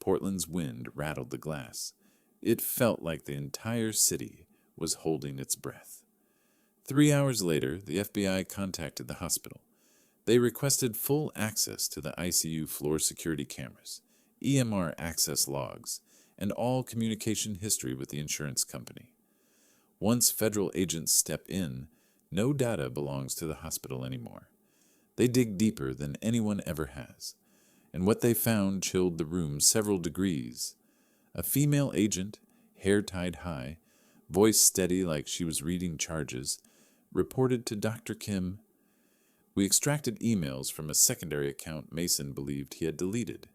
Portland's wind rattled the glass. It felt like the entire city was holding its breath. 3 hours later, the FBI contacted the hospital. They requested full access to the ICU floor security cameras, EMR access logs, and all communication history with the insurance company. Once federal agents step in, no data belongs to the hospital anymore. They dig deeper than anyone ever has, and what they found chilled the room several degrees. A female agent, hair tied high, voice steady like she was reading charges, reported to Dr. Kim, "We extracted emails from a secondary account Mason believed he had deleted.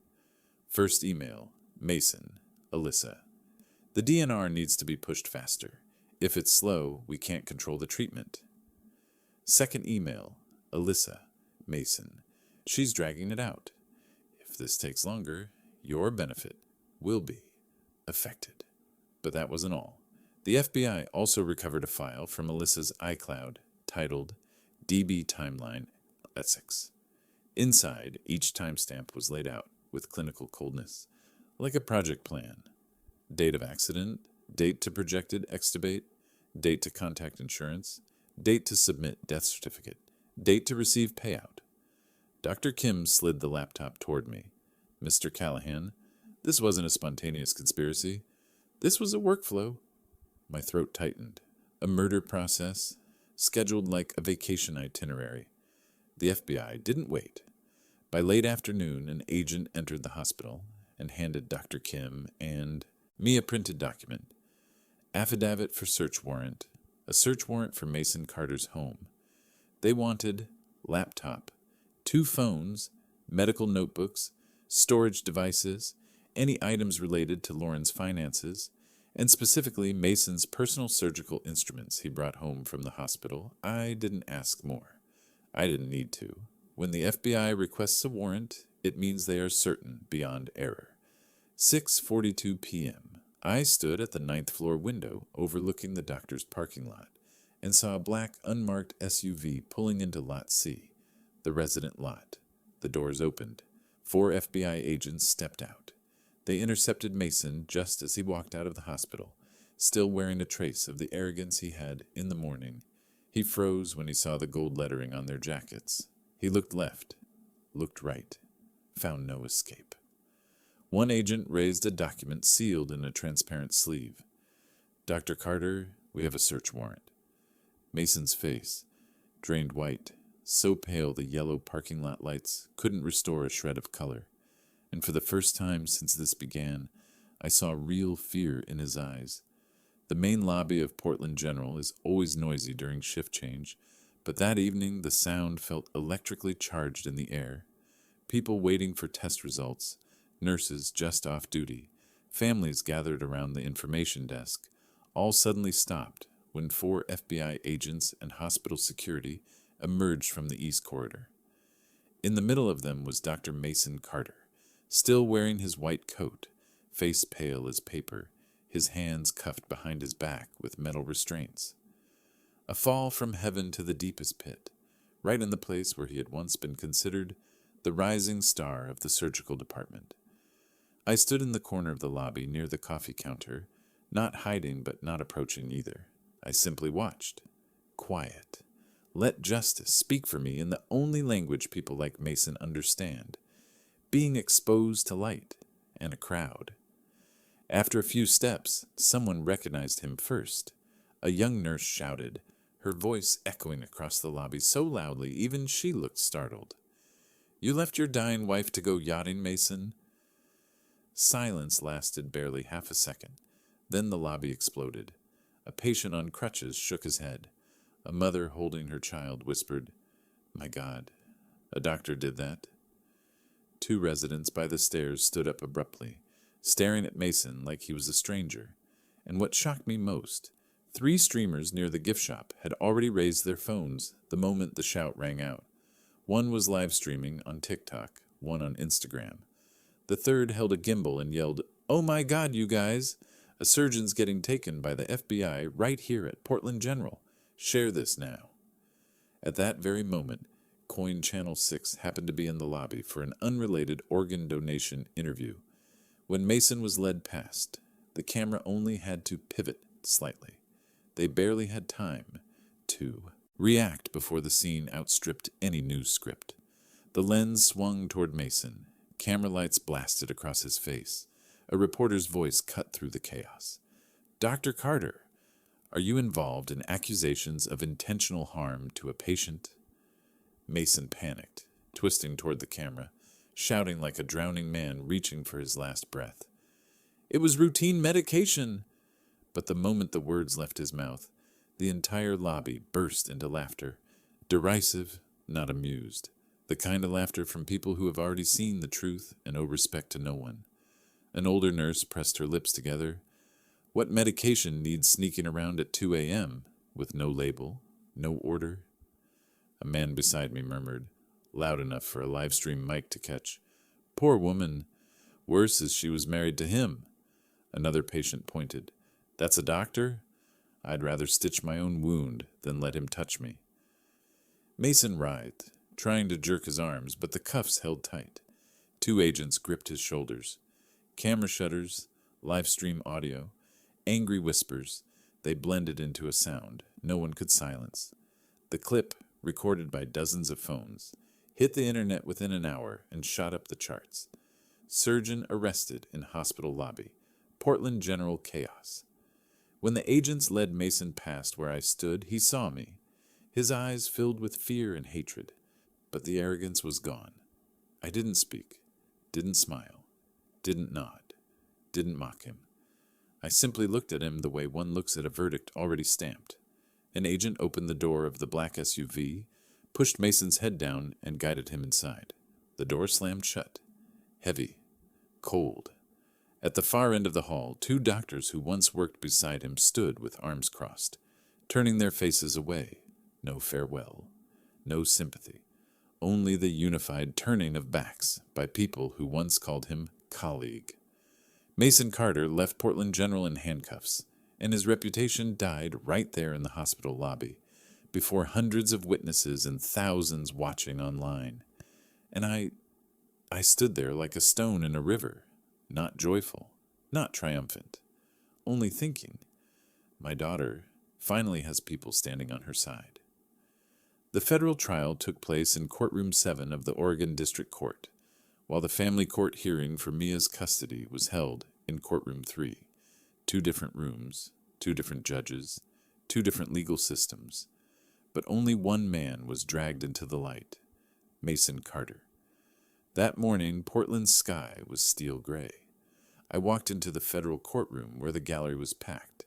First email, Mason, Alyssa. The DNR needs to be pushed faster. If it's slow, we can't control the treatment. Second email, Alyssa, Mason. She's dragging it out. If this takes longer, your benefit will be affected." But that wasn't all. The FBI also recovered a file from Alyssa's iCloud titled DB Timeline Essex. Inside, each timestamp was laid out with clinical coldness, like a project plan. Date of accident, date to projected extubate, date to contact insurance, date to submit death certificate, date to receive payout. Dr. Kim slid the laptop toward me. "Mr. Callahan, this wasn't a spontaneous conspiracy. This was a workflow." My throat tightened. A murder process, scheduled like a vacation itinerary. The FBI didn't wait. By late afternoon, an agent entered the hospital and handed Dr. Kim and me a printed document. Affidavit for search warrant. A search warrant for Mason Carter's home. They wanted laptop, 2 phones, medical notebooks, storage devices, any items related to Lauren's finances, and specifically Mason's personal surgical instruments he brought home from the hospital. I didn't ask more. I didn't need to. When the FBI requests a warrant, it means they are certain beyond error. 6:42 p.m. I stood at the 9th floor window overlooking the doctor's parking lot and saw a black unmarked SUV pulling into Lot C, the resident lot. The doors opened. 4 FBI agents stepped out. They intercepted Mason just as he walked out of the hospital, still wearing a trace of the arrogance he had in the morning. He froze when he saw the gold lettering on their jackets. He looked left, looked right, found no escape. One agent raised a document sealed in a transparent sleeve. "Dr. Carter, we have a search warrant." Mason's face, drained white, so pale the yellow parking lot lights couldn't restore a shred of color. And for the first time since this began, I saw real fear in his eyes. The main lobby of Portland General is always noisy during shift change, but that evening the sound felt electrically charged in the air. People waiting for test results, nurses just off duty, families gathered around the information desk, all suddenly stopped when 4 FBI agents and hospital security emerged from the East Corridor. In the middle of them was Dr. Mason Carter, still wearing his white coat, face pale as paper, his hands cuffed behind his back with metal restraints. A fall from heaven to the deepest pit, right in the place where he had once been considered the rising star of the surgical department. I stood in the corner of the lobby near the coffee counter, not hiding but not approaching either. I simply watched. Quiet. Let justice speak for me in the only language people like Mason understand. Being exposed to light and a crowd. After a few steps, someone recognized him first. A young nurse shouted, her voice echoing across the lobby so loudly even she looked startled. "You left your dying wife to go yachting, Mason?" Silence lasted barely half a second. Then the lobby exploded. A patient on crutches shook his head. A mother holding her child whispered, "My God, a doctor did that?" Two residents by the stairs stood up abruptly, staring at Mason like he was a stranger. And what shocked me most, 3 streamers near the gift shop had already raised their phones the moment the shout rang out. One was live streaming on TikTok, one on Instagram. The third held a gimbal and yelled, "Oh my God, you guys! A surgeon's getting taken by the FBI right here at Portland General. Share this now." At that very moment, Coin Channel 6 happened to be in the lobby for an unrelated organ donation interview. When Mason was led past, the camera only had to pivot slightly. They barely had time to react before the scene outstripped any news script. The lens swung toward Mason. Camera lights blasted across his face. A reporter's voice cut through the chaos. "Dr. Carter, are you involved in accusations of intentional harm to a patient?" Mason panicked, twisting toward the camera, shouting like a drowning man reaching for his last breath. "It was routine medication." But the moment the words left his mouth, the entire lobby burst into laughter, derisive, not amused, the kind of laughter from people who have already seen the truth and owe respect to no one. An older nurse pressed her lips together. What medication needs sneaking around at 2 a.m. with no label, no order? A man beside me murmured, loud enough for a live stream mic to catch, "Poor woman. Worse is she was married to him." Another patient pointed, "That's a doctor? I'd rather stitch my own wound than let him touch me." Mason writhed, trying to jerk his arms, but the cuffs held tight. 2 agents gripped his shoulders. Camera shutters, live stream audio, angry whispers, they blended into a sound no one could silence. The clip, recorded by dozens of phones, hit the internet within an hour and shot up the charts. Surgeon arrested in hospital lobby. Portland General chaos. When the agents led Mason past where I stood, he saw me. His eyes filled with fear and hatred, but the arrogance was gone. I didn't speak, didn't smile, didn't nod, didn't mock him. I simply looked at him the way one looks at a verdict already stamped. An agent opened the door of the black SUV, pushed Mason's head down, and guided him inside. The door slammed shut. Heavy. Cold. At the far end of the hall, 2 doctors who once worked beside him stood with arms crossed, turning their faces away. No farewell. No sympathy. Only the unified turning of backs by people who once called him colleague. Mason Carter left Portland General in handcuffs, and his reputation died right there in the hospital lobby, before hundreds of witnesses and thousands watching online. And I stood there like a stone in a river, not joyful, not triumphant, only thinking, my daughter finally has people standing on her side. The federal trial took place in Courtroom 7 of the Oregon District Court, while the family court hearing for Mia's custody was held in Courtroom 3. 2 different rooms, 2 different judges, 2 different legal systems. But only one man was dragged into the light, Mason Carter. That morning, Portland's sky was steel gray. I walked into the federal courtroom where the gallery was packed.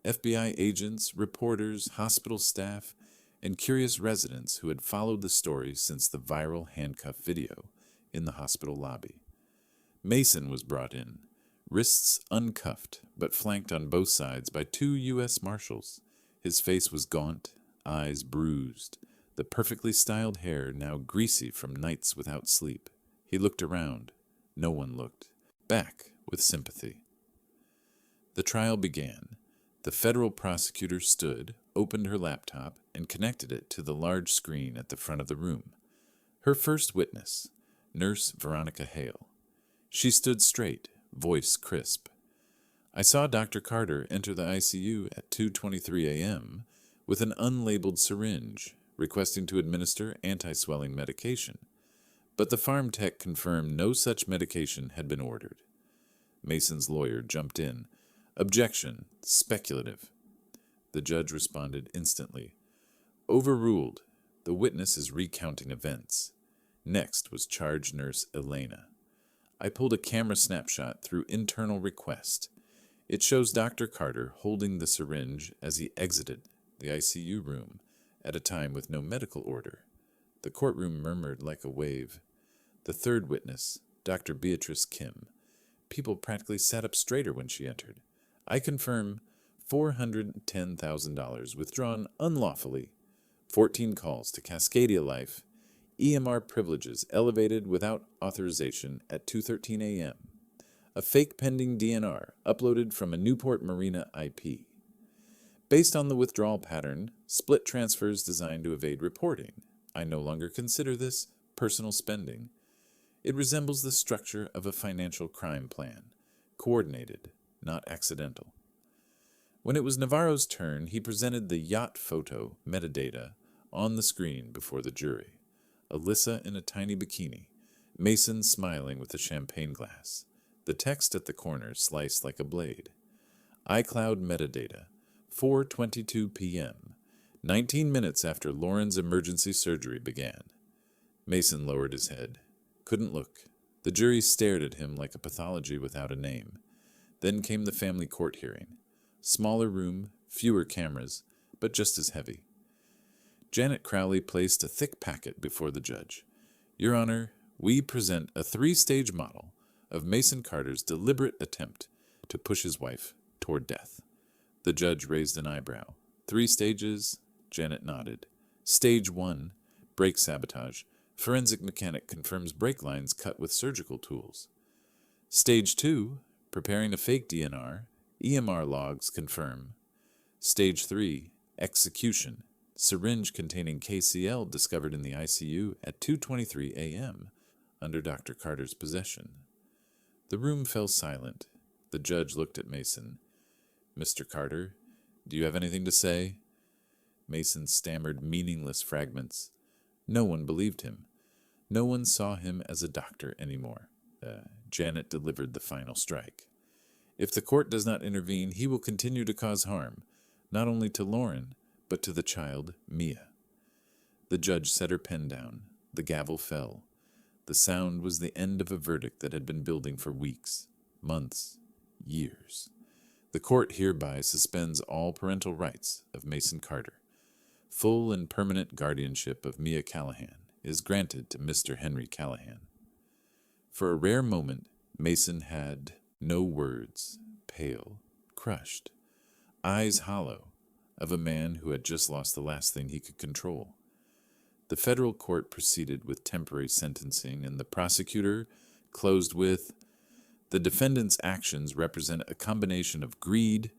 FBI agents, reporters, hospital staff, and curious residents who had followed the story since the viral handcuff video in the hospital lobby. Mason was brought in, wrists uncuffed but flanked on both sides by 2 U.S. Marshals. His face was gaunt, eyes bruised, the perfectly styled hair now greasy from nights without sleep. He looked around. No one looked. Back with sympathy. The trial began. The federal prosecutor stood, opened her laptop, and connected it to the large screen at the front of the room. Her first witness, Nurse Veronica Hale. She stood straight, voice crisp. I saw Dr. Carter enter the ICU at 2:23 a.m. with an unlabeled syringe, requesting to administer anti-swelling medication, but the farm tech confirmed no such medication had been ordered. Mason's lawyer jumped in. Objection, speculative. The judge responded instantly. Overruled. The witness is recounting events. Next was charge nurse Elena. I pulled a camera snapshot through internal request. It shows Dr. Carter holding the syringe as he exited the ICU room at a time with no medical order. The courtroom murmured like a wave. The third witness, Dr. Beatrice Kim. People practically sat up straighter when she entered. I confirm $410,000 withdrawn unlawfully, 14 calls to Cascadia Life, EMR privileges elevated without authorization at 2:13 a.m., a fake pending DNR uploaded from a Newport Marina IP. Based on the withdrawal pattern, split transfers designed to evade reporting. I no longer consider this personal spending. It resembles the structure of a financial crime plan, coordinated, not accidental. When it was Navarro's turn, he presented the yacht photo metadata on the screen before the jury. Alyssa in a tiny bikini, Mason smiling with a champagne glass. The text at the corner sliced like a blade. iCloud metadata, 4:22 p.m., 19 minutes after Lauren's emergency surgery began. Mason lowered his head. Couldn't look. The jury stared at him like a pathology without a name. Then came the family court hearing. Smaller room, fewer cameras, but just as heavy. Janet Crowley placed a thick packet before the judge. Your Honor, we present a 3-stage model of Mason Carter's deliberate attempt to push his wife toward death. The judge raised an eyebrow. 3 stages? Janet nodded. Stage 1, brake sabotage. Forensic mechanic confirms brake lines cut with surgical tools. Stage 2, preparing a fake DNR. EMR logs confirm. Stage 3, execution. Syringe containing KCl discovered in the ICU at 2:23 a.m. under Dr. Carter's possession. The room fell silent. The judge looked at Mason. Mr. Carter, do you have anything to say? Mason stammered meaningless fragments. No one believed him. No one saw him as a doctor anymore. Janet delivered the final strike. If the court does not intervene, he will continue to cause harm, not only to Lauren, but to the child, Mia. The judge set her pen down. The gavel fell. The sound was the end of a verdict that had been building for weeks, months, years. The court hereby suspends all parental rights of Mason Carter. Full and permanent guardianship of Mia Callahan is granted to Mr. Henry Callahan. For a rare moment, Mason had no words, pale, crushed, eyes hollow, of a man who had just lost the last thing he could control. The federal court proceeded with temporary sentencing, and the prosecutor closed with, the defendant's actions represent a combination of greed,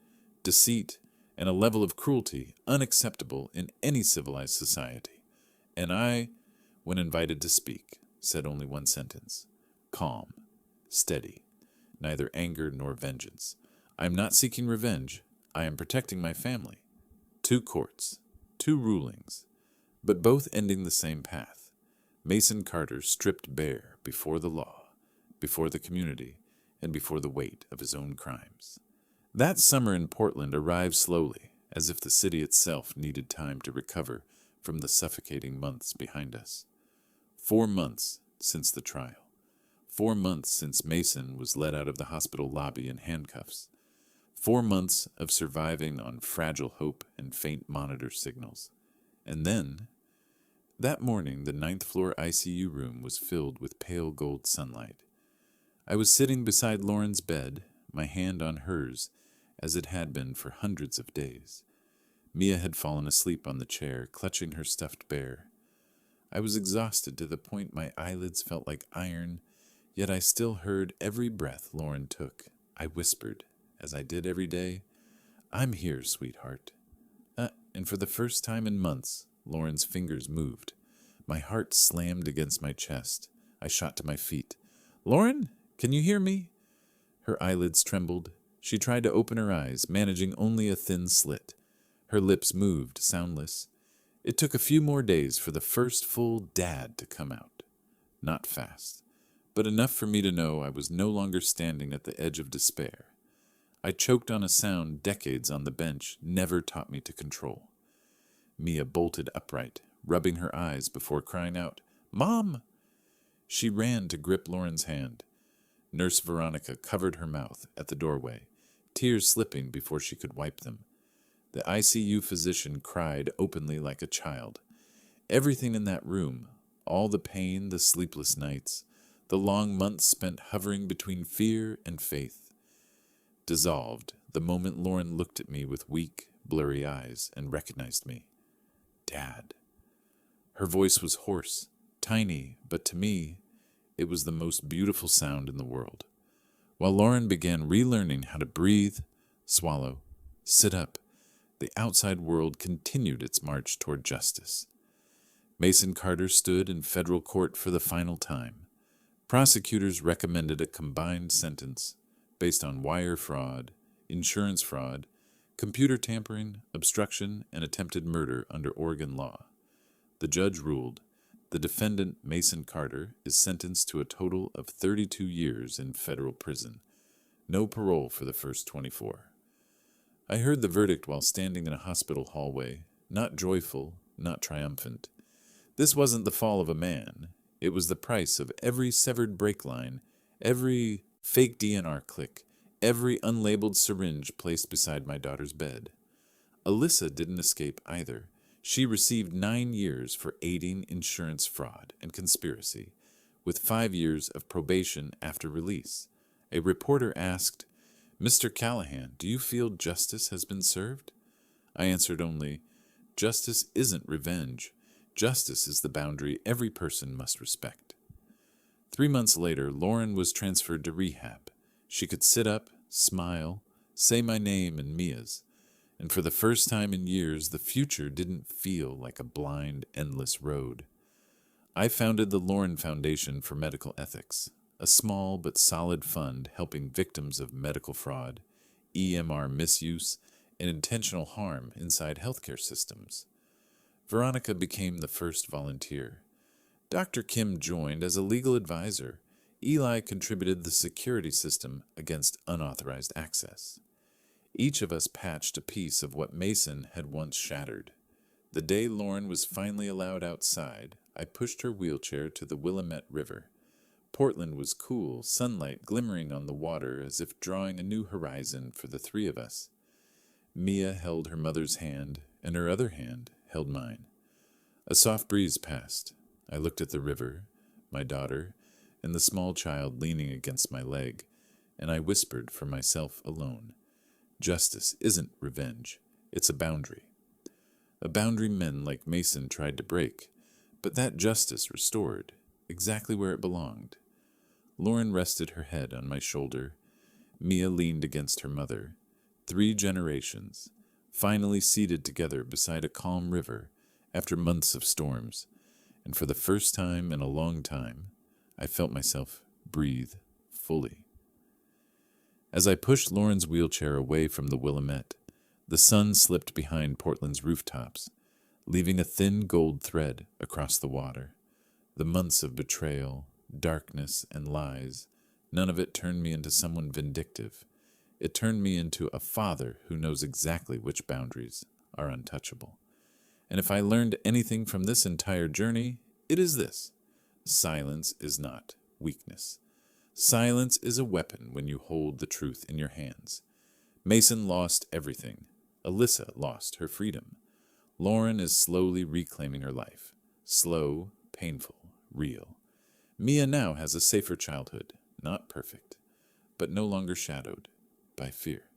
deceit, and a level of cruelty unacceptable in any civilized society. And I, when invited to speak, said only one sentence, calm, steady, neither anger nor vengeance. I am not seeking revenge. I am protecting my family. 2 courts, 2 rulings, but both ending the same path. Mason Carter stripped bare before the law, before the community, and before the weight of his own crimes. That summer in Portland arrived slowly, as if the city itself needed time to recover from the suffocating months behind us. 4 months since the trial. 4 months since Mason was led out of the hospital lobby in handcuffs. 4 months of surviving on fragile hope and faint monitor signals. And then, that morning, the 9th floor ICU room was filled with pale gold sunlight. I was sitting beside Lauren's bed, my hand on hers, as it had been for hundreds of days. Mia had fallen asleep on the chair, clutching her stuffed bear. I was exhausted to the point my eyelids felt like iron, yet I still heard every breath Lauren took. I whispered, as I did every day, I'm here, sweetheart. And for the first time in months, Lauren's fingers moved. My heart slammed against my chest. I shot to my feet. Lauren, can you hear me? Her eyelids trembled. She tried to open her eyes, managing only a thin slit. Her lips moved, soundless. It took a few more days for the first full dad to come out. Not fast, but enough for me to know I was no longer standing at the edge of despair. I choked on a sound decades on the bench never taught me to control. Mia bolted upright, rubbing her eyes before crying out, "Mom!" She ran to grip Lauren's hand. Nurse Veronica covered her mouth at the doorway, tears slipping before she could wipe them. The ICU physician cried openly like a child. Everything in that room, all the pain, the sleepless nights, the long months spent hovering between fear and faith, dissolved the moment Lauren looked at me with weak, blurry eyes and recognized me. Dad. Her voice was hoarse, tiny, but to me, it was the most beautiful sound in the world. While Lauren began relearning how to breathe, swallow, sit up, the outside world continued its march toward justice. Mason Carter stood in federal court for the final time. Prosecutors recommended a combined sentence based on wire fraud, insurance fraud, computer tampering, obstruction, and attempted murder under Oregon law. The judge ruled the defendant, Mason Carter, is sentenced to a total of 32 years in federal prison. No parole for the first 24. I heard the verdict while standing in a hospital hallway, not joyful, not triumphant. This wasn't the fall of a man. It was the price of every severed brake line, every fake DNR click, every unlabeled syringe placed beside my daughter's bed. Alyssa didn't escape either. She received 9 years for aiding insurance fraud and conspiracy, with 5 years of probation after release. A reporter asked, "Mr. Callahan, do you feel justice has been served?" I answered only, "Justice isn't revenge. Justice is the boundary every person must respect." 3 months later, Lauren was transferred to rehab. She could sit up, smile, say my name and Mia's. And for the first time in years, the future didn't feel like a blind, endless road. I founded the Lauren Foundation for Medical Ethics, a small but solid fund helping victims of medical fraud, EMR misuse, and intentional harm inside healthcare systems. Veronica became the first volunteer. Dr. Kim joined as a legal advisor. Eli contributed the security system against unauthorized access. Each of us patched a piece of what Mason had once shattered. The day Lauren was finally allowed outside, I pushed her wheelchair to the Willamette River. Portland was cool, sunlight glimmering on the water as if drawing a new horizon for the three of us. Mia held her mother's hand, and her other hand held mine. A soft breeze passed. I looked at the river, my daughter, and the small child leaning against my leg, and I whispered for myself alone. Justice isn't revenge. It's a boundary. A boundary men like Mason tried to break, but that justice restored, exactly where it belonged. Lauren rested her head on my shoulder. Mia leaned against her mother. 3 generations, finally seated together beside a calm river after months of storms, and for the first time in a long time, I felt myself breathe fully. As I pushed Lauren's wheelchair away from the Willamette, the sun slipped behind Portland's rooftops, leaving a thin gold thread across the water. The months of betrayal, darkness, and lies, none of it turned me into someone vindictive. It turned me into a father who knows exactly which boundaries are untouchable. And if I learned anything from this entire journey, it is this: silence is not weakness. Silence is a weapon when you hold the truth in your hands. Mason lost everything. Alyssa lost her freedom. Lauren is slowly reclaiming her life. Slow, painful, real. Mia now has a safer childhood, not perfect, but no longer shadowed by fear.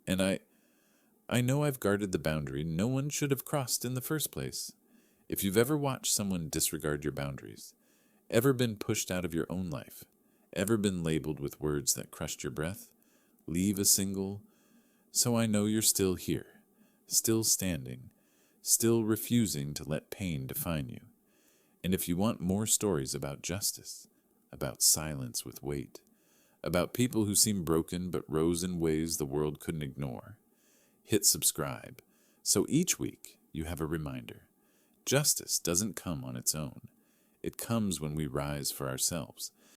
And I know I've guarded the boundary no one should have crossed in the first place. If you've ever watched someone disregard your boundaries, ever been pushed out of your own life, ever been labeled with words that crushed your breath, leave a single, so I know you're still here, still standing, still refusing to let pain define you. And if you want more stories about justice, about silence with weight, about people who seem broken but rose in ways the world couldn't ignore. Hit subscribe, so each week you have a reminder. Justice doesn't come on its own. It comes when we rise for ourselves,